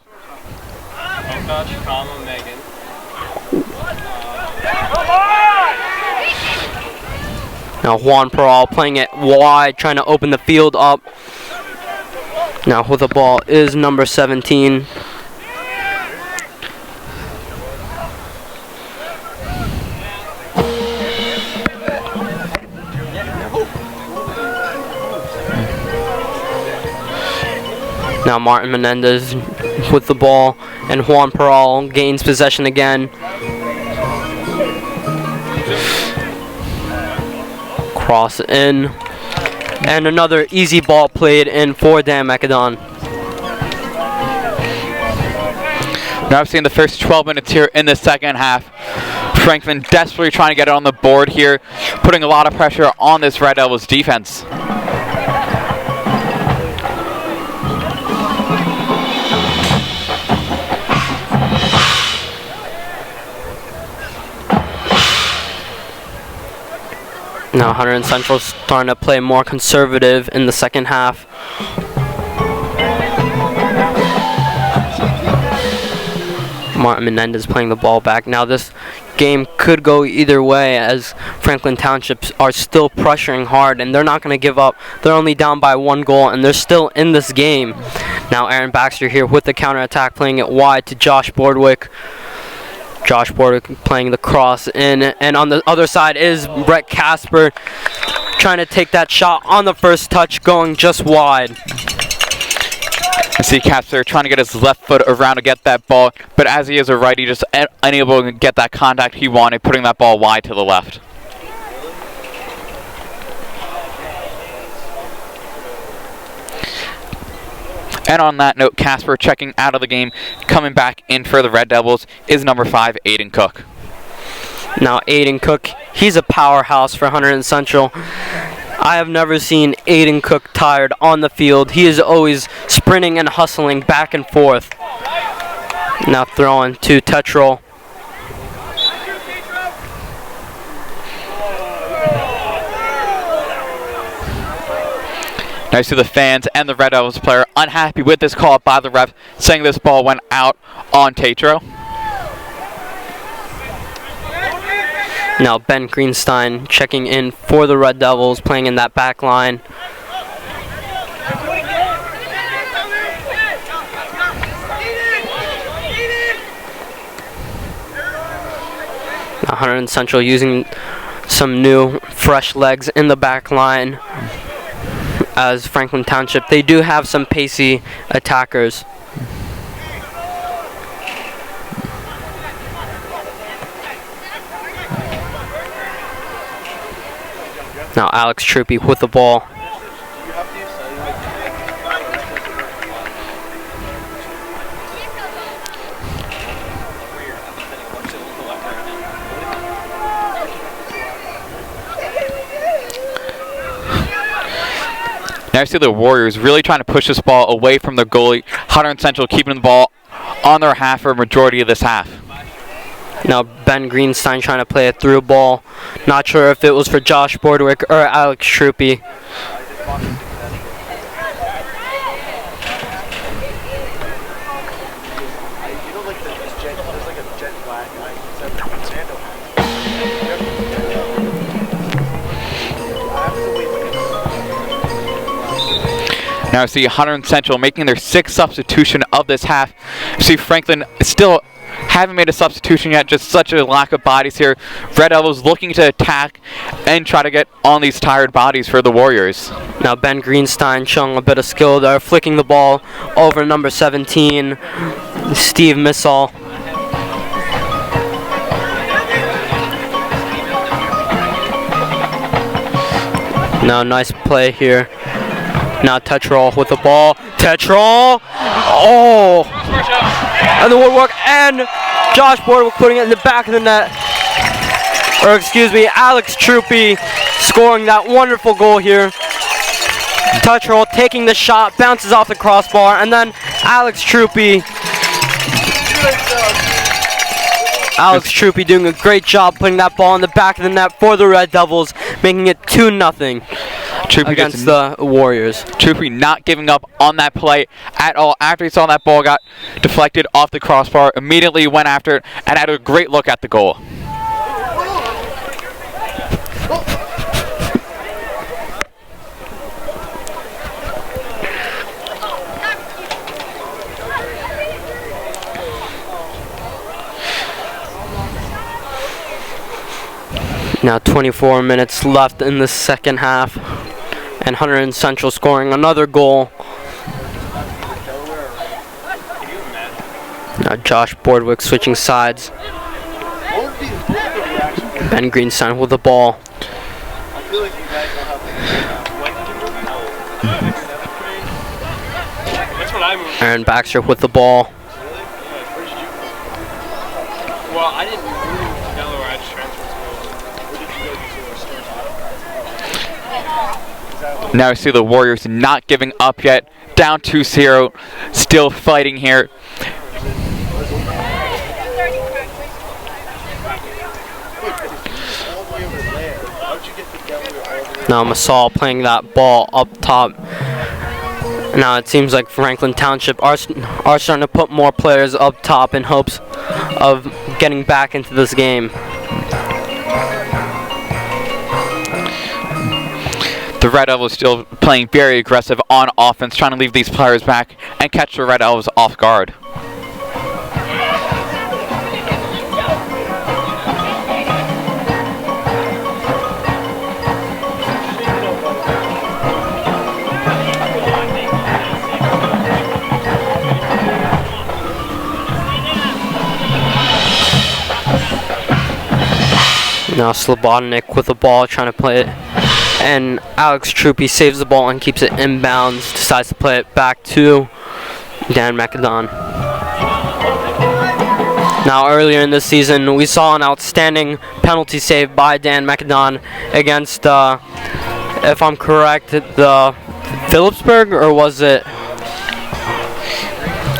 Now Juan Peral playing it wide, trying to open the field up. Now with the ball is number 17. Now Martin Menendez with the ball, and Juan Peral gains possession again. Cross in, and another easy ball played in for Dan McAdon. Now I've seen the first 12 minutes here in the second half. Franklin desperately trying to get it on the board here, putting a lot of pressure on this Red Devils defense. Now Hunterdon Central starting to play more conservative in the second half. Martin Menendez playing the ball back. Now this game could go either way, as Franklin Townships are still pressuring hard, and they're not going to give up. They're only down by 1 goal, and they're still in this game. Now Aaron Baxter here with the counterattack, playing it wide to Josh Bordwick. Josh Bordwick playing the cross in, and on the other side is Brett Casper trying to take that shot on the first touch, going just wide. I see Casper trying to get his left foot around to get that ball, but as he is a righty, just unable to get that contact he wanted, putting that ball wide to the left. And on that note, Casper checking out of the game, coming back in for the Red Devils is number 5, Aiden Cook. Now Aiden Cook, he's a powerhouse for Hunterdon Central. I have never seen Aiden Cook tired on the field. He is always sprinting and hustling back and forth. Now throwing to Tetrol. Now you see the fans and the Red Devils player unhappy with this call by the ref, saying this ball went out on Tatro. Now Ben Greenstein checking in for the Red Devils, playing in that back line. Now Hunterdon Central using some new fresh legs in the back line. As Franklin Township, they do have some pacey attackers. Now Alex Troopy with the ball. Now I see the Warriors really trying to push this ball away from their goalie. Hunterdon Central keeping the ball on their half for a majority of this half. Now Ben Greenstein trying to play a through ball. Not sure if it was for Josh Bordwick or Alex Troopy. Now see Hunterdon Central making their 6th substitution of this half. See Franklin still haven't made a substitution yet, just such a lack of bodies here. Red Devils looking to attack and try to get on these tired bodies for the Warriors. Now Ben Greenstein showing a bit of skill there, flicking the ball over number 17, Steve Missall. Now nice play here. Now Tetrol with the ball. Tetrol! Oh! And the woodwork, and Josh Boardwick putting it in the back of the net. Or excuse me, Alex Troopy scoring that wonderful goal here. Tetrol taking the shot, bounces off the crossbar, and then Alex Troopy doing a great job putting that ball in the back of the net for the Red Devils, making it 2-0 against the Warriors. Troopy not giving up on that play at all. After he saw that ball got deflected off the crossbar, immediately went after it and had a great look at the goal. Now 24 minutes left in the second half, and Hunterdon Central scoring another goal. Now Josh Boardwick switching sides. Ben Greenstein with the ball. Aaron Baxter with the ball. Well, I didn't move Delaware, I just transferred schools. Now we see the Warriors not giving up yet. Down 2-0. Still fighting here. Now Masal playing that ball up top. Now it seems like Franklin Township are starting to put more players up top in hopes of getting back into this game. The Red Devils still playing very aggressive on offense, trying to leave these players back and catch the Red Devils off guard. Now Slobodnik with the ball, trying to play it, and Alex Troopy saves the ball and keeps it inbounds, decides to play it back to Dan McAdon. Now earlier in this season, we saw an outstanding penalty save by Dan McAdon against, if I'm correct, the Phillipsburg, or was it?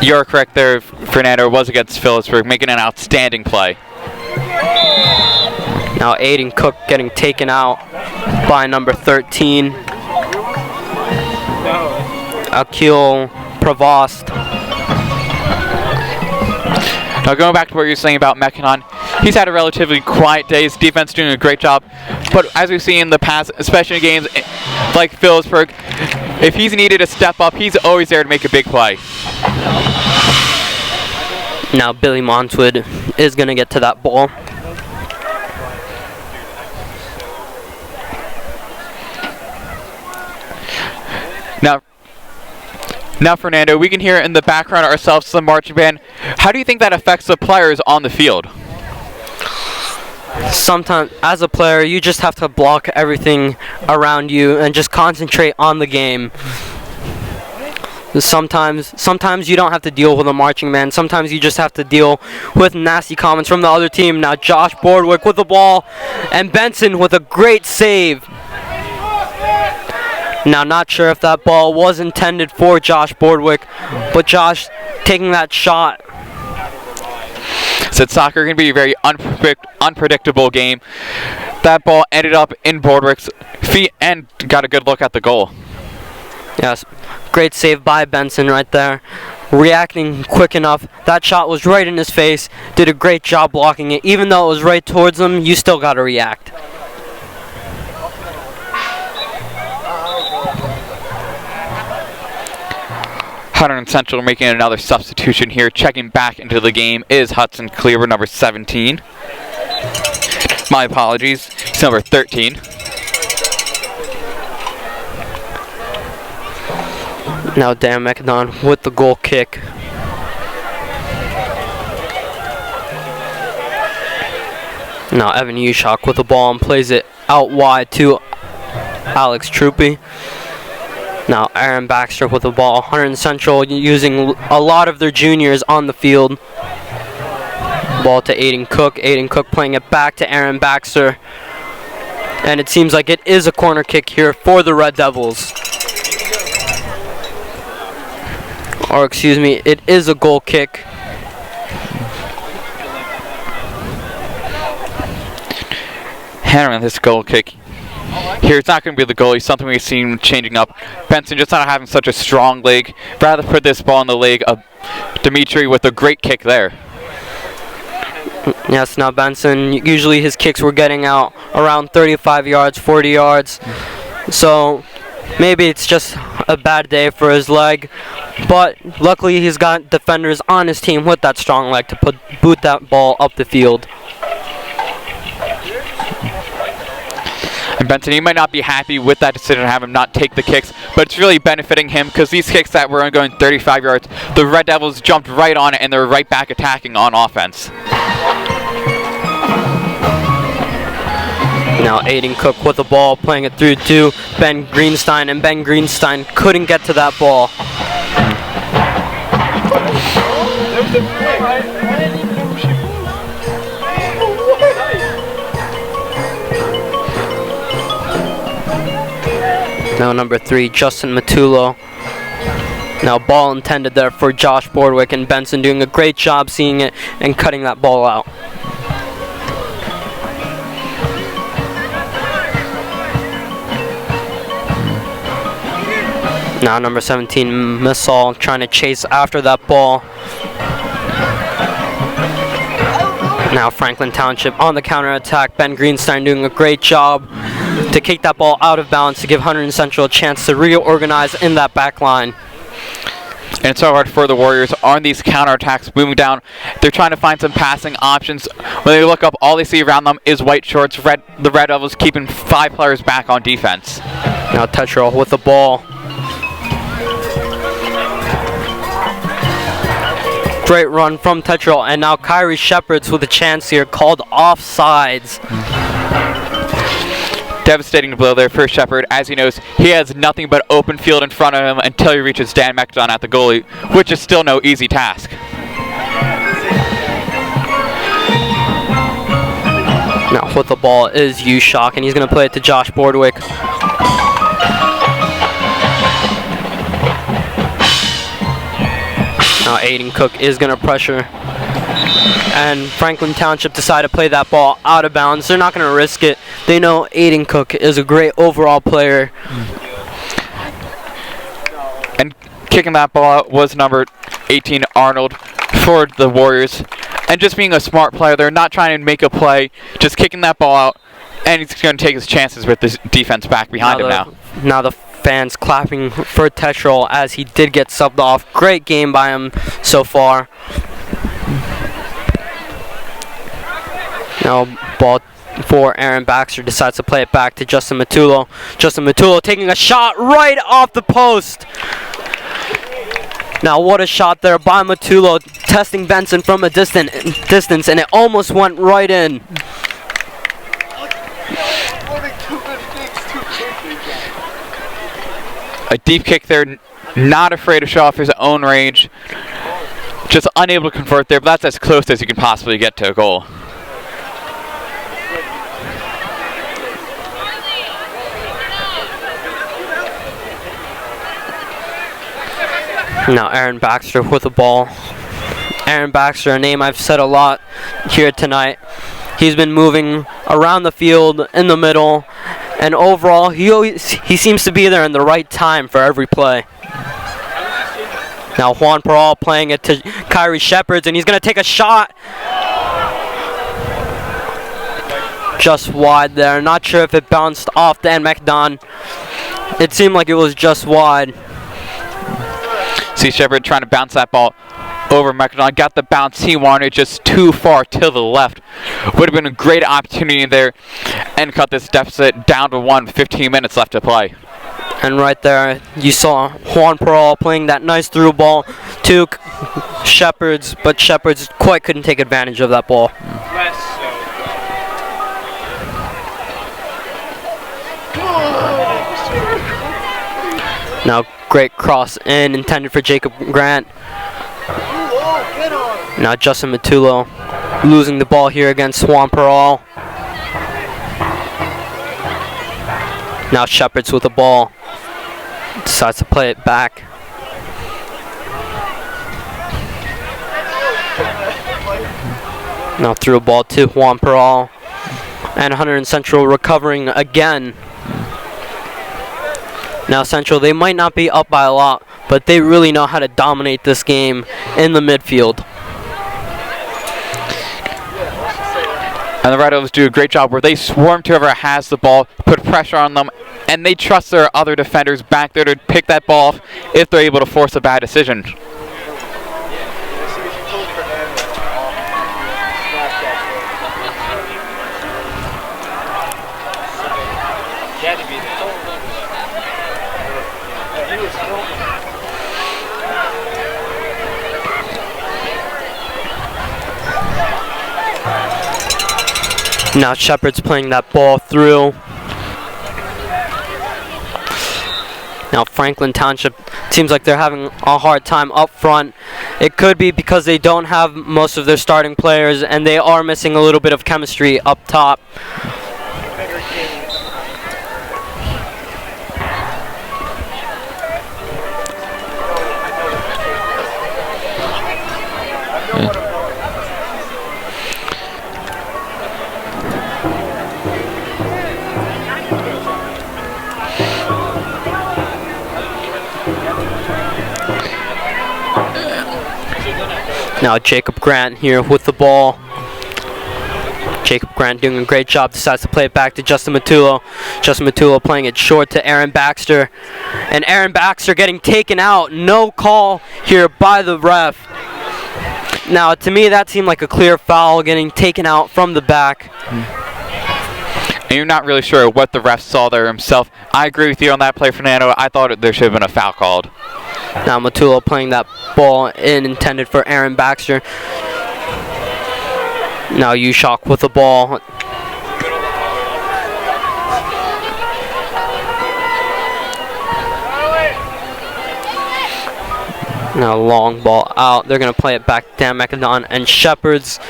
You're correct there, Fernando. It was against Phillipsburg, making an outstanding play. Now Aiden Cook getting taken out by number 13, Akil Provost. Now going back to what you're saying about McKinnon, he's had a relatively quiet day. His defense doing a great job. But as we've seen in the past, especially in games like Phillipsburg, if he's needed to step up, he's always there to make a big play. Now Billy Montwood is going to get to that ball. Now, Fernando, we can hear in the background ourselves the marching band. How do you think that affects the players on the field? Sometimes, as a player, you just have to block everything around you and just concentrate on the game. Sometimes you don't have to deal with a marching band. Sometimes you just have to deal with nasty comments from the other team. Now Josh Boardwick with the ball, and Benson with a great save. Now, not sure if that ball was intended for Josh Boardwick, but Josh taking that shot. Said soccer can be a very unpredictable game. That ball ended up in Boardwick's feet and got a good look at the goal. Yes, great save by Benson right there. Reacting quick enough. That shot was right in his face. Did a great job blocking it. Even though it was right towards him, you still got to react. Hunterdon Central making another substitution here. Checking back into the game is Hudson Cleaver, number 17. My apologies, he's number 13. Now Dan McDon with the goal kick. Now Evan Ushak with the ball and plays it out wide to Alex Troopy. Now Aaron Baxter with the ball. Hunterdon Central using a lot of their juniors on the field. Ball to Aiden Cook. Aiden Cook playing it back to Aaron Baxter. And it seems like it is a corner kick here for the Red Devils. Or excuse me, it is a goal kick. Handling this goal kick. Here, it's not going to be the goalie, something we've seen changing up. Benson just not having such a strong leg. Rather put this ball in the leg of Dimitri with a great kick there. Yes, now Benson, usually his kicks were getting out around 35 yards, 40 yards. So maybe it's just a bad day for his leg. But luckily he's got defenders on his team with that strong leg to boot that ball up the field. And Benson, he might not be happy with that decision to have him not take the kicks, but it's really benefiting him because these kicks that were only going 35 yards, the Red Devils jumped right on it and they're right back attacking on offense. Now Aiden Cook with the ball, playing it through to Ben Greenstein, and Ben Greenstein couldn't get to that ball. Now number 3, Justin Matullo. Now ball intended there for Josh Bordwick, and Benson doing a great job seeing it and cutting that ball out. Now number 17, Missal, trying to chase after that ball. Now Franklin Township on the counterattack. Ben Greenstein doing a great job to kick that ball out of bounds to give Hunterdon Central a chance to reorganize in that back line. And it's so hard for the Warriors on these counterattacks moving down. They're trying to find some passing options. When they look up, all they see around them is white shorts. The Red Devils keeping 5 players back on defense. Now Tetral with the ball. Great run from Tetral, and now Kyrie Shepherds with a chance here, called offsides. Devastating blow there for Shepard, as he knows he has nothing but open field in front of him until he reaches Dan McDon at the goalie, which is still no easy task. Now with the ball is Ushak, and he's going to play it to Josh Bordwick. Now Aiden Cook is going to pressure, and Franklin Township decide to play that ball out of bounds. They're not going to risk it. They know Aiden Cook is a great overall player. And kicking that ball out was number 18, Arnold, for the Warriors. And just being a smart player, they're not trying to make a play, just kicking that ball out, and he's going to take his chances with this defense back behind him now. Now the fans clapping for Tetral as he did get subbed off. Great game by him so far. Now ball for Aaron Baxter, decides to play it back to Justin Matullo. Justin Matullo taking a shot right off the post. Now what a shot there by Matullo, testing Benson from a distance, and it almost went right in. A deep kick there, not afraid to show off his own range. Just unable to convert there, but that's as close as you can possibly get to a goal. Now Aaron Baxter with the ball. Aaron Baxter, a name I've said a lot here tonight. He's been moving around the field in the middle, and overall he seems to be there in the right time for every play. Now Juan Peral playing it to Kyrie Shepherds, and he's going to take a shot. Just wide there. Not sure if it bounced off Dan McDon. It seemed like it was just wide. See Shepard trying to bounce that ball over McDonald. Got the bounce he wanted, just too far to the left. Would have been a great opportunity there and cut this deficit down to 1, 15 minutes left to play. And right there, you saw Juan Peral playing that nice through ball to Shepard's, but Shepard's quite couldn't take advantage of that ball. Now, great cross in, intended for Jacob Grant. Now Justin Matullo losing the ball here against Juan Peral. Now Shepard's with the ball. Decides to play it back. Now through a ball to Juan Peral. And Hunterdon Central recovering again. Now Central, they might not be up by a lot, but they really know how to dominate this game in the midfield. And the Red Devils do a great job where they swarm to whoever has the ball, put pressure on them, and they trust their other defenders back there to pick that ball off if they're able to force a bad decision. Now Shepard's playing that ball through. Now Franklin Township seems like they're having a hard time up front. It could be because they don't have most of their starting players and they are missing a little bit of chemistry up top. Now Jacob Grant here with the ball. Jacob Grant doing a great job, decides to play it back to Justin Matullo. Justin Matullo playing it short to Aaron Baxter. And Aaron Baxter getting taken out. No call here by the ref. Now to me that seemed like a clear foul, getting taken out from the back. And you're not really sure what the ref saw there himself. I agree with you on that play, Fernando. I thought there should have been a foul called. Now Matullo playing that ball in, intended for Aaron Baxter. Now Ushok with the ball. Now long ball out. They're going to play it back to Dan McAdon and Shepard's.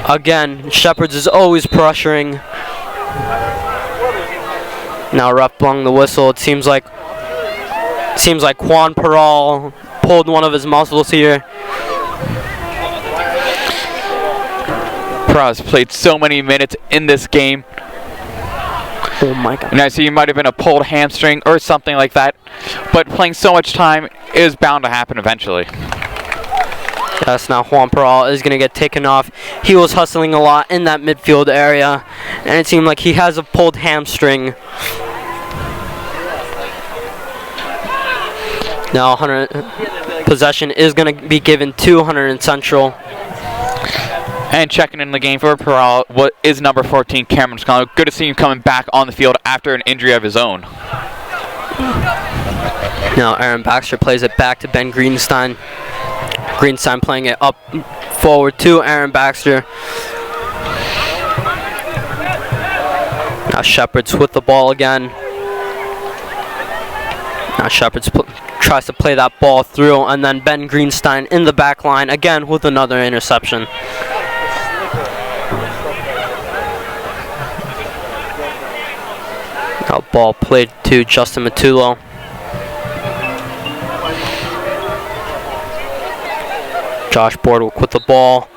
Again, Shepard's is always pressuring. Now ref blowing the whistle. It seems like Juan Peral pulled one of his muscles here. Peral's played so many minutes in this game. Oh my God. And I see he might have been a pulled hamstring or something like that. But playing so much time is bound to happen eventually. Yes, now Juan Peral is going to get taken off. He was hustling a lot in that midfield area, and it seemed like he has a pulled hamstring. Now possession is going to be given to Hunterdon Central. And checking in the game for Peral, what is number 14, Cameron Scott. Good to see him coming back on the field after an injury of his own. Now Aaron Baxter plays it back to Ben Greenstein. Greenstein playing it up forward to Aaron Baxter. Now Shepard's with the ball again. Now Shepard's tries to play that ball through, and then Ben Greenstein in the back line again with another interception. Now ball played to Justin Matullo. Josh Boardwalk with the ball.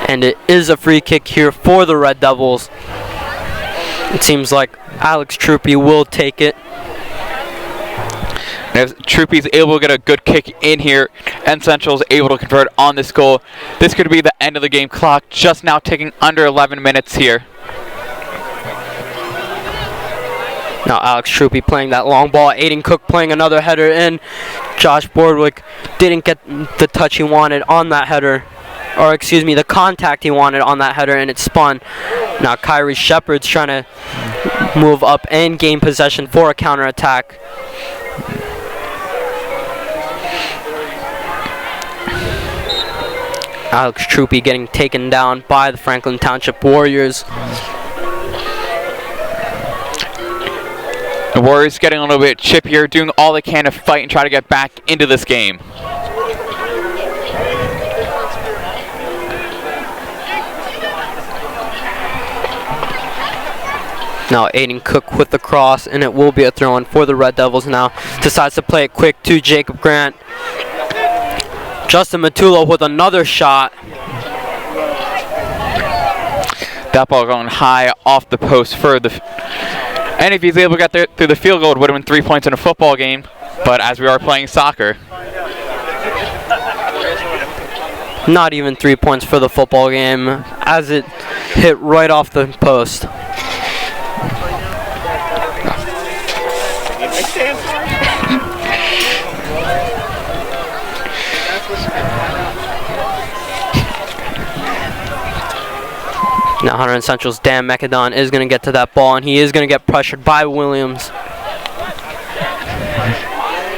And it is a free kick here for the Red Devils. It seems like Alex Troopy will take it. And if Troopy's able to get a good kick in here and Central's able to convert on this goal, this could be the end of the game. Clock just now ticking under 11 minutes here. Now Alex Troopy playing that long ball. Aiden Cook playing another header in. Josh Boardwick didn't get the touch he wanted on that header. Or excuse me, the contact he wanted on that header, and it spun. Now Kyrie Shepard's trying to move up and gain possession for a counterattack. Alex Troopy getting taken down by the Franklin Township Warriors. The Warriors getting a little bit chippier, doing all they can to fight and try to get back into this game. Now Aiden Cook with the cross, and it will be a throw-in for the Red Devils now. Decides to play it quick to Jacob Grant. Justin Matulo with another shot. That ball going high off the post for the... And if he's able to get there through the field goal, it would have been 3 points in a football game. But as we are playing soccer... Not even 3 points for the football game, as it hit right off the post. Now Hunterdon Central's Dan McAdon is going to get to that ball, and he is going to get pressured by Williams.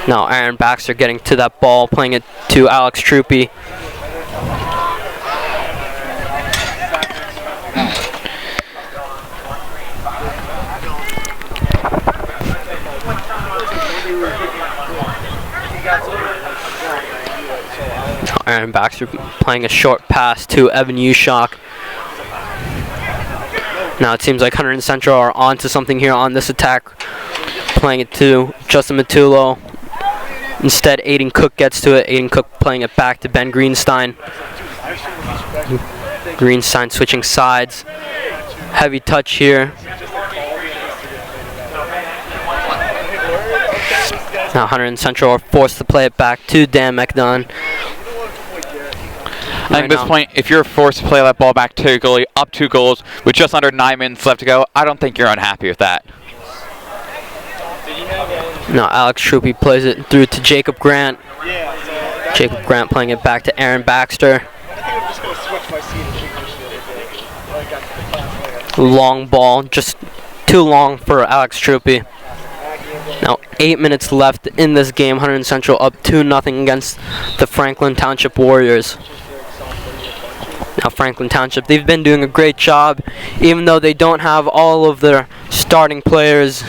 Now Aaron Baxter getting to that ball, playing it to Alex Troopy. Now Aaron Baxter playing a short pass to Evan Ushock. Now it seems like Hunterdon Central are onto something here on this attack. Playing it to Justin Matulo. Instead, Aiden Cook gets to it. Aiden Cook playing it back to Ben Greenstein. Greenstein switching sides. Heavy touch here. Now Hunterdon Central are forced to play it back to Dan McDonald. I think at this point, if you're forced to play that ball back to your goalie, up 2 goals, with just under 9 minutes left to go, I don't think you're unhappy with that. Now Alex Troopy plays it through to Jacob Grant. Jacob Grant playing it back to Aaron Baxter. Long ball, just too long for Alex Troopy. Now 8 minutes left in this game. Hunterdon Central up 2-0 against the Franklin Township Warriors. Now Franklin Township, they've been doing a great job, even though they don't have all of their starting players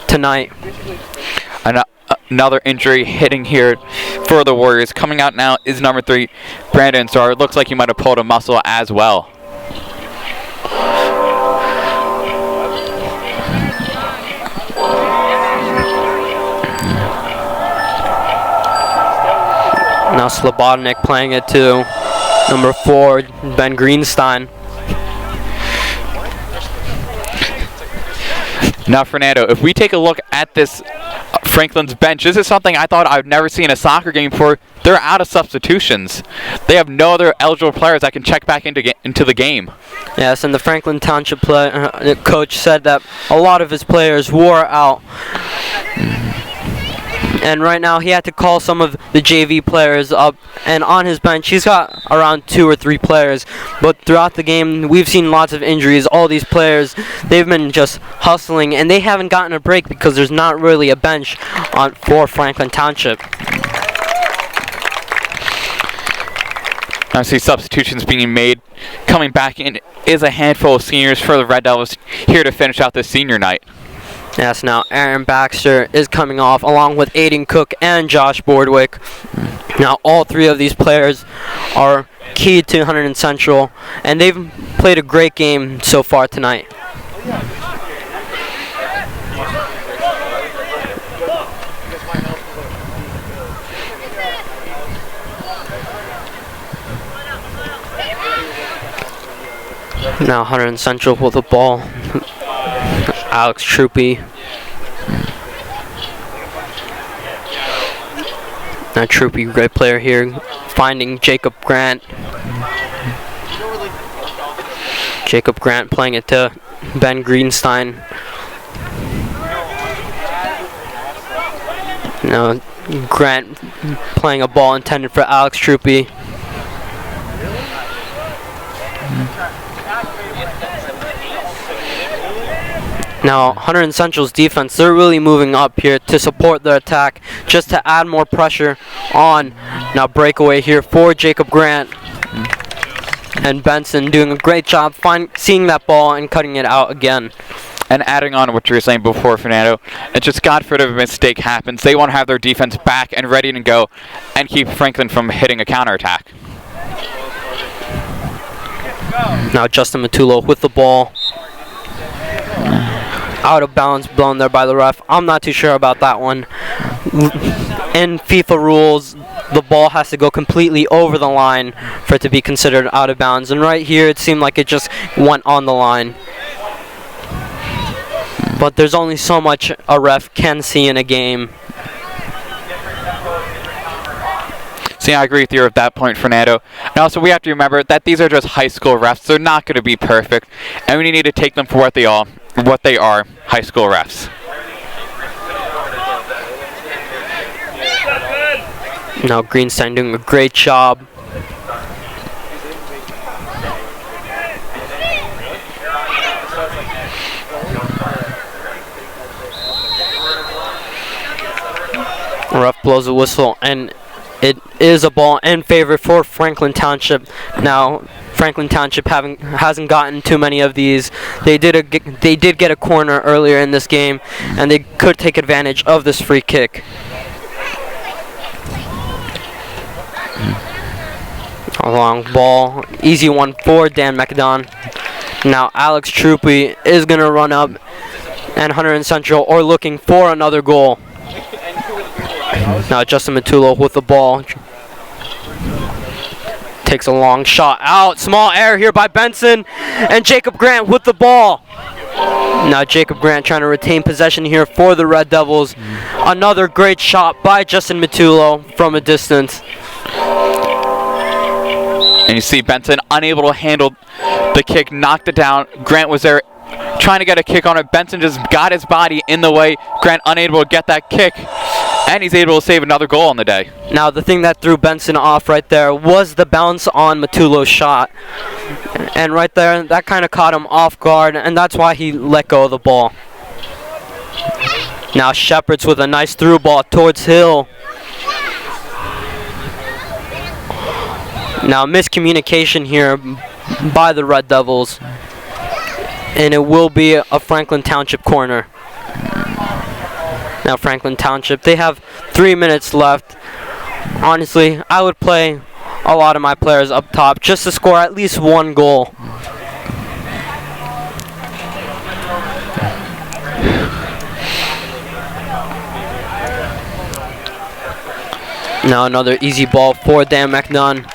tonight. Another injury hitting here for the Warriors. Coming out now is number 3, Brandon Starr. It looks like he might have pulled a muscle as well. Now Slobodnik playing it to number 4, Ben Greenstein. Now, Fernando, if we take a look at this Franklin's bench, this is something I thought I'd never seen in a soccer game before. They're out of substitutions. They have no other eligible players that can check back into the game. Yes, and the Franklin Township coach said that a lot of his players wore out. And right now he had to call some of the JV players up, and on his bench he's got around 2 or 3 players. But throughout the game we've seen lots of injuries. All these players, they've been just hustling, and they haven't gotten a break because there's not really a bench for Franklin Township. I see substitutions being made. Coming back in is a handful of seniors for the Red Devils here to finish out this senior night. Yes, now Aaron Baxter is coming off along with Aiden Cook and Josh Boardwick. Now all 3 of these players are key to Hunterdon Central, and they've played a great game so far tonight. Now Hunterdon Central with the ball. Alex Troopy. Now Troopy, great player here, finding Jacob Grant. Jacob Grant playing it to Ben Greenstein. Now, Grant playing a ball intended for Alex Troopy. Now, Hunterdon Central's defense, they're really moving up here to support their attack, just to add more pressure on. Now, breakaway here for Jacob Grant. And Benson doing a great job seeing that ball and cutting it out again. And adding on to what you were saying before, Fernando, it's just God forbid if a mistake happens, they want to have their defense back and ready to go and keep Franklin from hitting a counterattack. Now Justin Matulo with the ball. Out of bounds, blown there by the ref. I'm not too sure about that one. In FIFA rules, the ball has to go completely over the line for it to be considered out of bounds. And right here, it seemed like it just went on the line. But there's only so much a ref can see in a game. See, I agree with you at that point, Fernando. And also, we have to remember that these are just high school refs. They're not going to be perfect, and we need to take them for what they are, high school refs. Now Greenstein doing a great job. Ref blows a whistle, and it is a ball in favor for Franklin Township. Now, Franklin Township hasn't gotten too many of these. They did get a corner earlier in this game, and they could take advantage of this free kick. A long ball, easy one for Dan McAdon. Now Alex Troopy is going to run up, and Hunterdon Central are looking for another goal. Now Justin Matulo with the ball. Takes a long shot out. Small error here by Benson. And Jacob Grant with the ball. Now Jacob Grant trying to retain possession here for the Red Devils. Another great shot by Justin Matulo from a distance. And you see Benson unable to handle the kick, knocked it down. Grant was there trying to get a kick on it. Benson just got his body in the way. Grant unable to get that kick. And he's able to save another goal on the day. Now the thing that threw Benson off right there was the bounce on Matulo's shot. And right there, that kind of caught him off guard, and that's why he let go of the ball. Now Shepherds with a nice through ball towards Hill. Now miscommunication here by the Red Devils. And it will be a Franklin Township corner. Now Franklin Township, they have 3 minutes left. Honestly, I would play a lot of my players up top just to score at least one goal. Now another easy ball for Dan McNunn.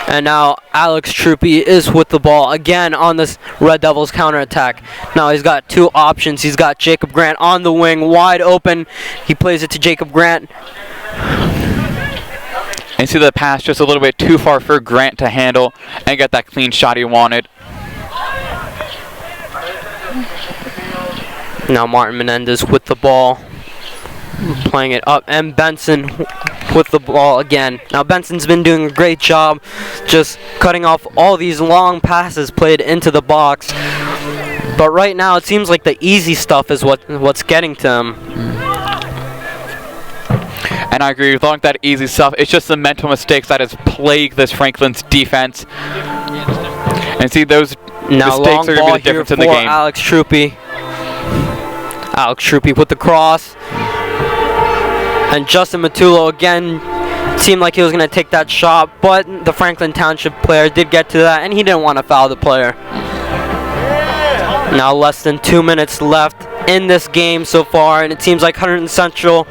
And now Alex Troopy is with the ball again on this Red Devils counterattack. Now he's got two options. He's got Jacob Grant on the wing, wide open. He plays it to Jacob Grant. And see the pass just a little bit too far for Grant to handle and get that clean shot he wanted. Now Martin Menendez with the ball, playing it up, and Benson with the ball again. Now Benson's been doing a great job just cutting off all these long passes played into the box. But right now it seems like the easy stuff is what's getting to him. And I agree with all that easy stuff. It's just the mental mistakes that has plagued this Franklin's defense. And see those now mistakes are going to be the difference in the game. Alex Troopy. Alex Troopy with the cross. And Justin Matulo again seemed like he was going to take that shot, but the Franklin Township player did get to that, and he didn't want to foul the player. Now less than 2 minutes left in this game so far, and it seems like Hunterdon Central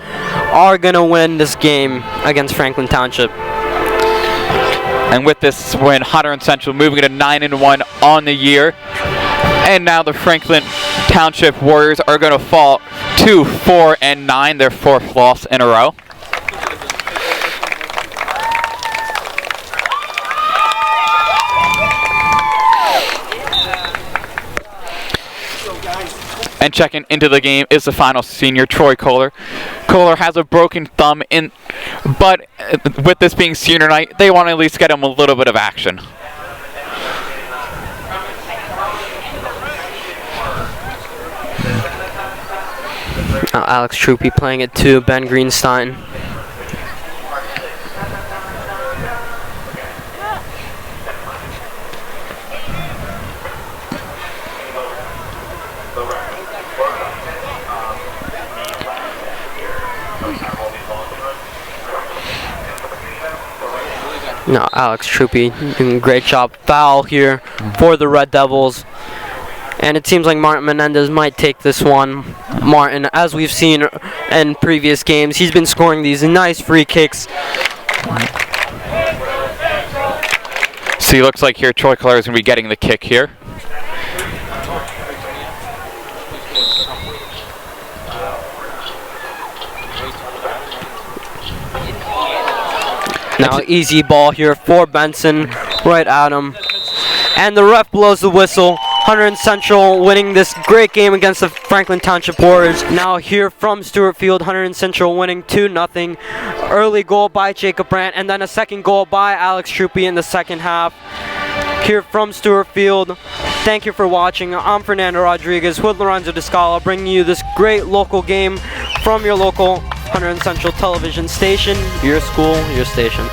are going to win this game against Franklin Township. And with this win, Hunterdon Central moving to 9-1 on the year. And now the Franklin Township Warriors are going to fall to 4-9, their fourth loss in a row. And checking into the game is the final senior, Troy Kohler. Kohler has a broken thumb, but with this being senior night, they want to at least get him a little bit of action. Now Alex Troopy playing it to Ben Greenstein. Now Alex Troopy doing a great job. Foul here for the Red Devils. And it seems like Martin Menendez might take this one. Martin, as we've seen in previous games, he's been scoring these nice free kicks. See, looks like here Troy Kohler is going to be getting the kick here. Now easy ball here for Benson, right at him. And the ref blows the whistle. Hunterdon Central winning this great game against the Franklin Township Warriors. Now here from Stewart Field, Hunterdon Central winning 2-0. Early goal by Jacob Brandt, and then a second goal by Alex Troopy in the second half. Here from Stewart Field, thank you for watching. I'm Fernando Rodriguez with Lorenzo Descala, bringing you this great local game from your local Hunterdon Central television station. Your school, your station.